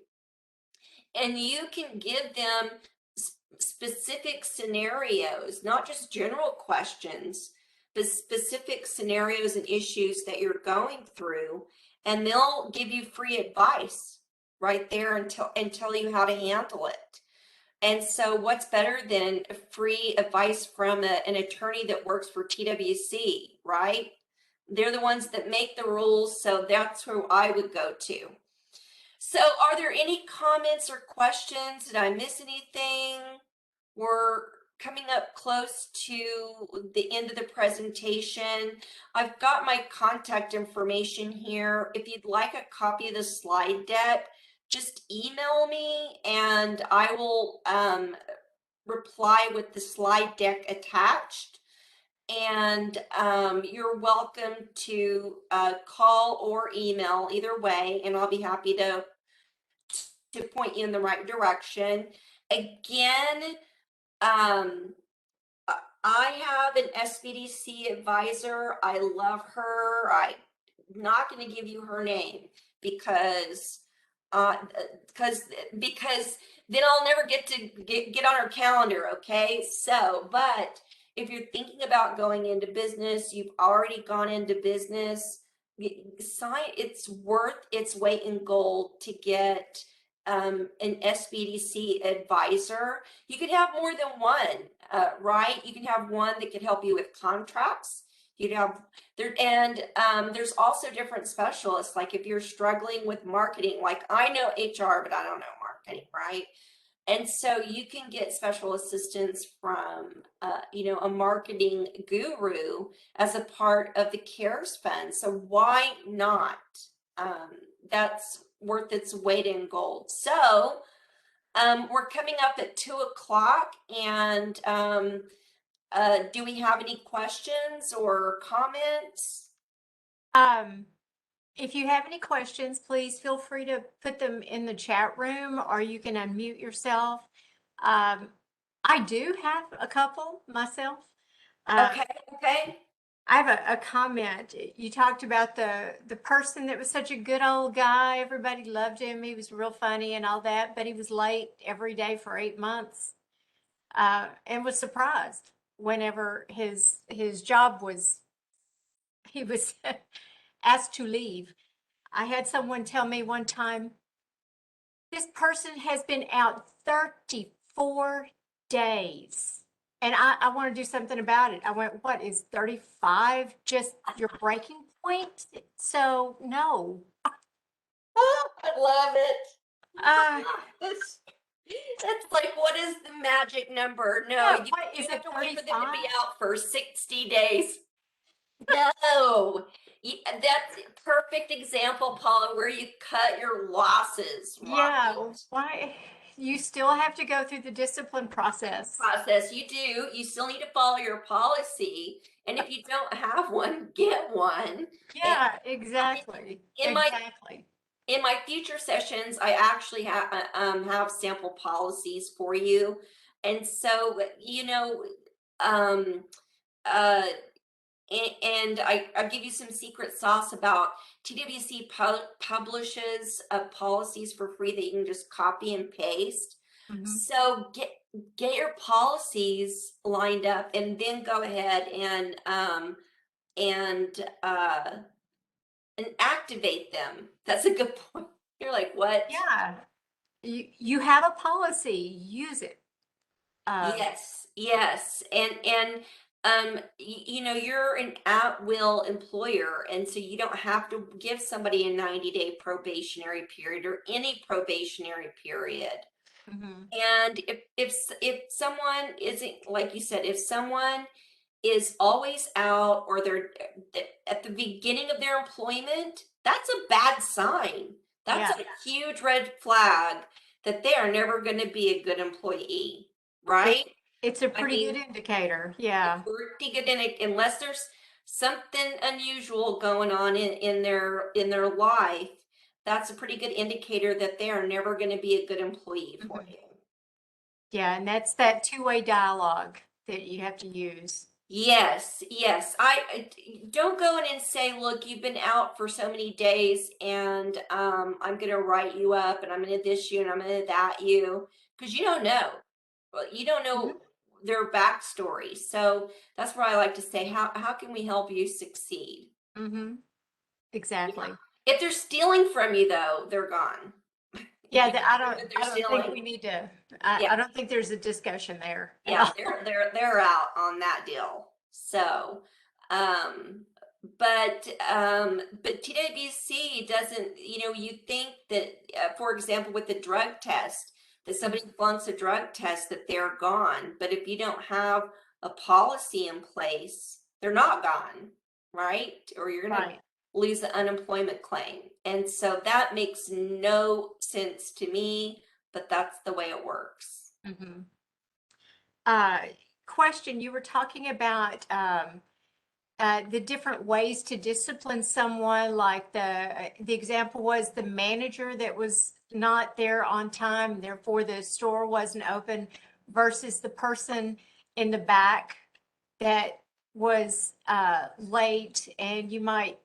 And you can give them specific scenarios, not just general questions, but specific scenarios and issues that you're going through. And they'll give you free advice right there and tell you how to handle it. And so what's better than free advice from an attorney that works for TWC, right? They're the ones that make the rules, so that's who I would go to. So are there any comments or questions? Did I miss anything? We're coming up close to the end of the presentation. I've got my contact information here. If you'd like a copy of the slide deck, just email me and I will reply with the slide deck attached. And you're welcome to call or email, either way, and I'll be happy to to point you in the right direction. Again, I have an SBDC advisor. I love her. I'm not going to give you her name because because because then I'll never get to get on her calendar. Okay, so but if you're thinking about going into business, you've already gone into business, sign. It's worth its weight in gold to get an SBDC advisor. You could have more than one, right? You can have one that could help you with contracts. You'd have there, and there's also different specialists. Like if you're struggling with marketing, like I know HR, but I don't know marketing, right? And so you can get special assistance from, a marketing guru as a part of the CARES fund. So why not? That's worth its weight in gold. So we're coming up at 2:00, and do we have any questions or comments? If you have any questions, please feel free to put them in the chat room, or you can unmute yourself. I do have a couple myself. Okay. I have a comment. You talked about the person that was such a good old guy. Everybody loved him. He was real funny and all that, but he was late every day for 8 months, and was surprised whenever his job was he was asked to leave. I had someone tell me one time, this person has been out 34 days. And I want to do something about it. I went, what is 35 just your breaking point? So no. I love it. Uh, It's like, what is the magic number? No, yeah, you, what is you it, have to wait for them to 35? be out for 60 days. No, that's a perfect example, Paula, where you cut your losses. Yeah, Right? why? You still have to go through the discipline process. You do. You still need to follow your policy, and if you don't have one, get one. Yeah, exactly. In my Exactly. in my future sessions, I actually have sample policies for you, and so um, uh, and I give you some secret sauce about TWC publishes policies for free that you can just copy and paste. Mhm. So get your policies lined up, and then go ahead and and activate them. That's a good point. You're like, what? Yeah, you have a policy, use it. Yes. And you're an at-will employer, and so you don't have to give somebody a 90-day probationary period or any probationary period. Mhm. And if someone isn't, like you said, if someone is always out, or they're at the beginning of their employment, that's a bad sign. That's Yeah. a huge red flag that they are never going to be a good employee, right? It's a I pretty good mean, indicator. Yeah. pretty good in it, unless there's something unusual going on in their life. That's a pretty good indicator that they are never going to be a good employee for Mhm. you. Yeah, and that's that two-way dialogue that you have to use. Yes. I don't go in and say, look, you've been out for so many days, and I'm going to write you up, and I'm going to this you, and I'm going to that you, because you don't know. Well, you don't know Mhm. their backstory. So that's where I like to say, how can we help you succeed? Mhm. Yeah. Exactly. If they're stealing from you, though, they're gone. If Yeah, you can prove that they're I don't think stealing, we need to, yeah, I don't think there's a discussion there at yeah, all. they're out on that deal. So, but TWC doesn't. You think that, for example, with the drug test, that somebody flunks a drug test, that they're gone. But if you don't have a policy in place, they're not gone, right? Or you're gonna Right. lose the unemployment claim. And so that makes no sense to me, but that's the way it works. Mhm. Uh, Question, you were talking about the different ways to discipline someone, like the example was the manager that was not there on time, therefore the store wasn't open, versus the person in the back that was late, and you might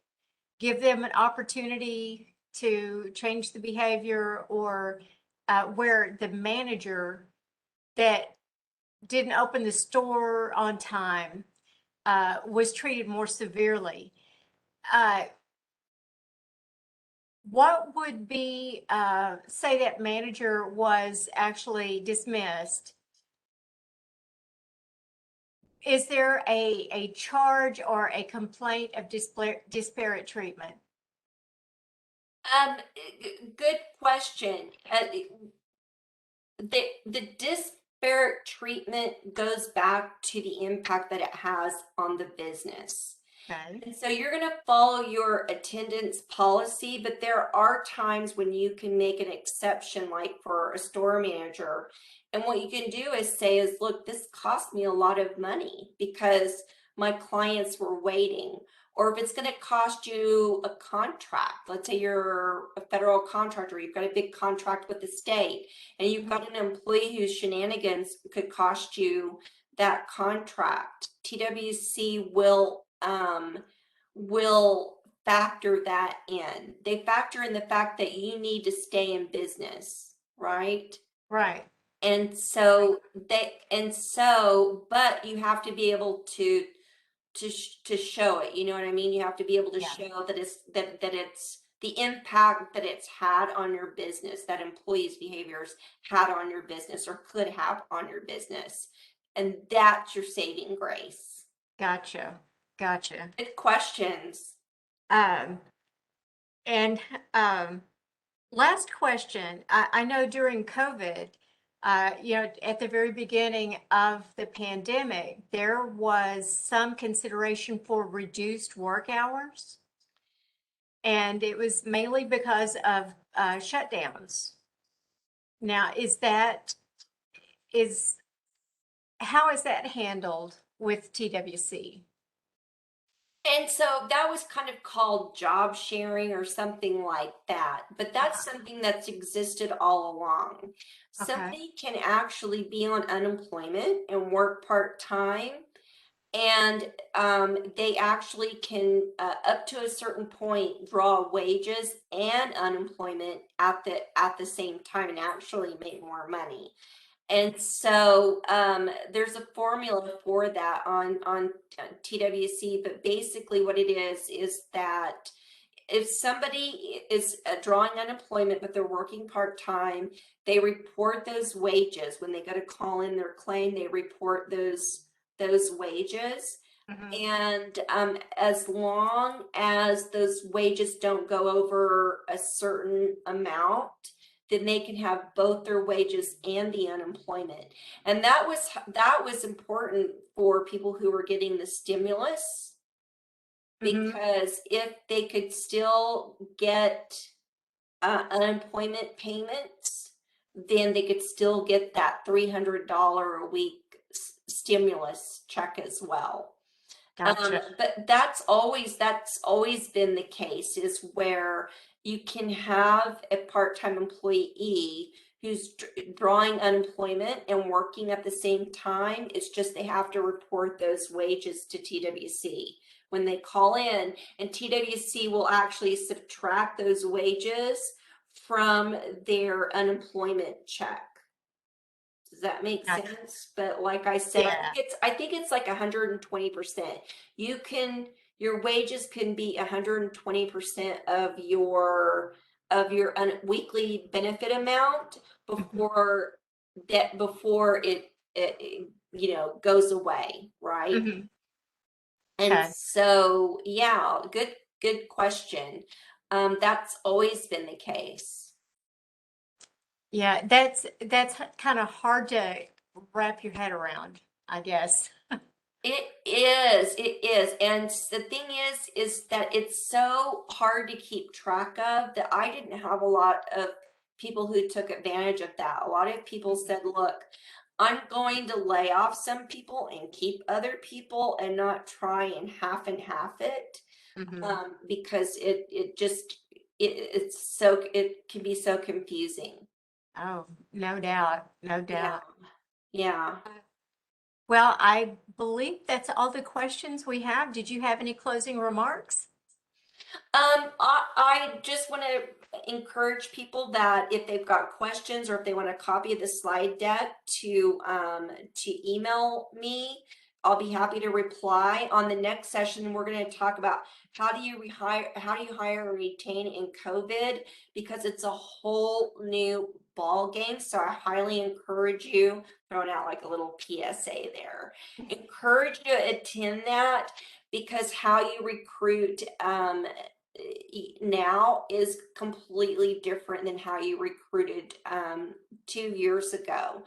give them an opportunity to change the behavior, or where the manager that didn't open the store on time was treated more severely. What would be, say that manager was actually dismissed? Is there a charge or a complaint of disparate treatment? Good question. The disparate treatment goes back to the impact that it has on the business. Okay. And so you're going to follow your attendance policy, but there are times when you can make an exception, like for a store manager. And what you can do is say is, look, this cost me a lot of money because my clients were waiting. Or if it's going to cost you a contract, let's say you're a federal contractor, you've got a big contract with the state, and you've got an employee whose shenanigans could cost you that contract, TWC will factor that in. They factor in the fact that you need to stay in business, right? Right. And but you have to be able to show it. You know what I mean? You have to be able to Yeah. show that it's the impact that it's had on your business, that employees' behaviors had on your business or could have on your business. And that's your saving grace. Gotcha. Good questions. And last question. I know during COVID, at the very beginning of the pandemic, there was some consideration for reduced work hours. And it was mainly because of shutdowns. Now, how is that handled with TWC? And so that was kind of called job sharing or something like that. But that's something that's existed all along. Okay. Somebody can actually be on unemployment and work part-time, and they actually can, up to a certain point, draw wages and unemployment at the same time and actually make more money. And so there's a formula for that on TWC, but basically what it is that if somebody is drawing unemployment but they're working part-time, they report those wages. When they go to call in their claim, they report those wages. Mhm. And as long as those wages don't go over a certain amount, then they can have both their wages and the unemployment. And that was important for people who were getting the stimulus, Mhm. because if they could still get unemployment payments, then they could still get that $300 a week stimulus check as well. Gotcha. But that's always been the case, is where you can have a part-time employee who's drawing unemployment and working at the same time. It's just they have to report those wages to TWC when they call in, and TWC will actually subtract those wages from their unemployment check. Does that make Gotcha. sense? But like I said, Yeah. I think it's like 120%. Your wages can be 120% of your weekly benefit amount before it goes away, right? Mhm. And Okay. so, yeah, good question. That's always been the case. Yeah, that's kind of hard to wrap your head around, I guess. It is. And the thing is that it's so hard to keep track of that I didn't have a lot of people who took advantage of that. A lot of people said, look, I'm going to lay off some people and keep other people and not try and half it, Mhm. because it can be so confusing. Oh, no doubt, no doubt. Yeah. Well, I believe that's all the questions we have. Did you have any closing remarks? I just want to encourage people that if they've got questions or if they want a copy of the slide deck to email me. I'll be happy to reply. On the next session, we're going to talk about how do you hire and retain in COVID, because it's a whole new ball game. So I highly encourage you, throwing out like a little PSA there, encourage you to attend that, because how you recruit now is completely different than how you recruited 2 years ago.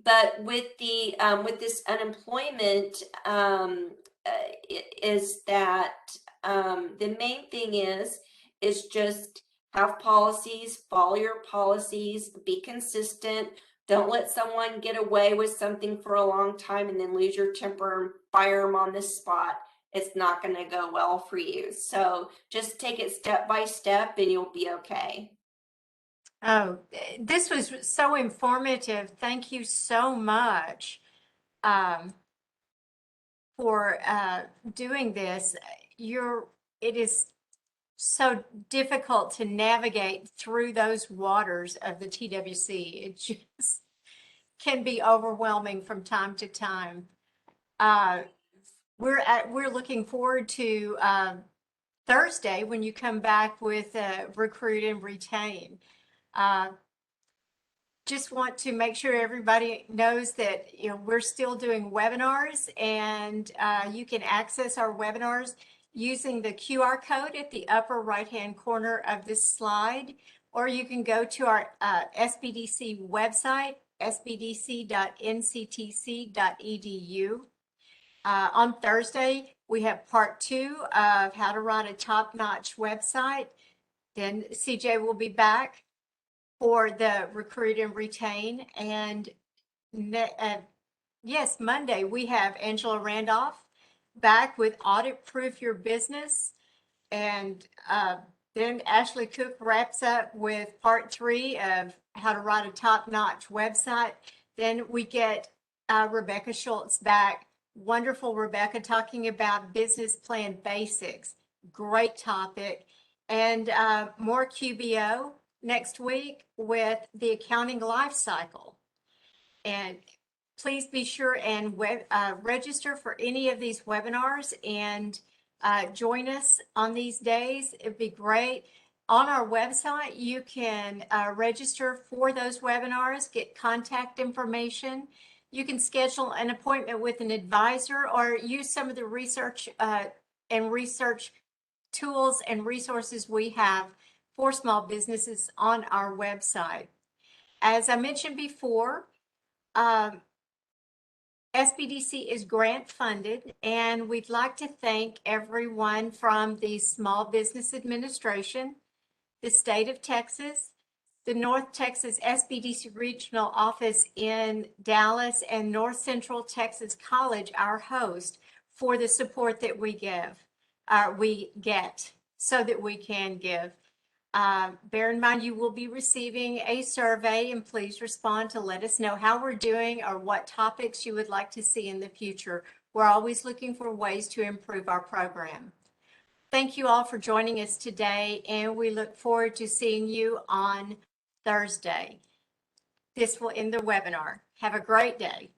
But with the with this unemployment, is that the main thing is just have policies, follow your policies, be consistent. Don't let someone get away with something for a long time and then lose your temper and fire them on the spot. It's not going to go well for you. So just take it step by step and you'll be okay. Oh, this was so informative. Thank you so much for doing this. It is so difficult to navigate through those waters of the TWC. It just can be overwhelming from time to time. We're looking forward to Thursday when you come back with recruit and retain. Just want to make sure everybody knows that we're still doing webinars, and you can access our webinars using the QR code at the upper right-hand corner of this slide, or you can go to our SBDC website, sbdc.nctc.edu. On Thursday, we have part 2 of how to write a top-notch website. Then CJ will be back for the recruit and retain. And yes, Monday, we have Angela Randolph back with Audit Proof Your Business. And then Ashley Cook wraps up with part 3 of how to write a top-notch website. Then we get Rebecca Schultz back. Wonderful Rebecca, talking about business plan basics. Great topic. And more QBO next week with the accounting life cycle. And please be sure and register for any of these webinars and join us on these days. It'd be great. On our website, you can register for those webinars, get contact information. You can schedule an appointment with an advisor or use some of the research tools and resources we have for small businesses on our website. As I mentioned before, SBDC is grant funded, and we'd like to thank everyone from the Small Business Administration, the state of Texas, the North Texas SBDC Regional Office in Dallas, and North Central Texas College, our host, for the support that we get so that we can give. Bear in mind, you will be receiving a survey, and please respond to let us know how we're doing or what topics you would like to see in the future. We're always looking for ways to improve our program. Thank you all for joining us today, and we look forward to seeing you on Thursday. This will end the webinar. Have a great day.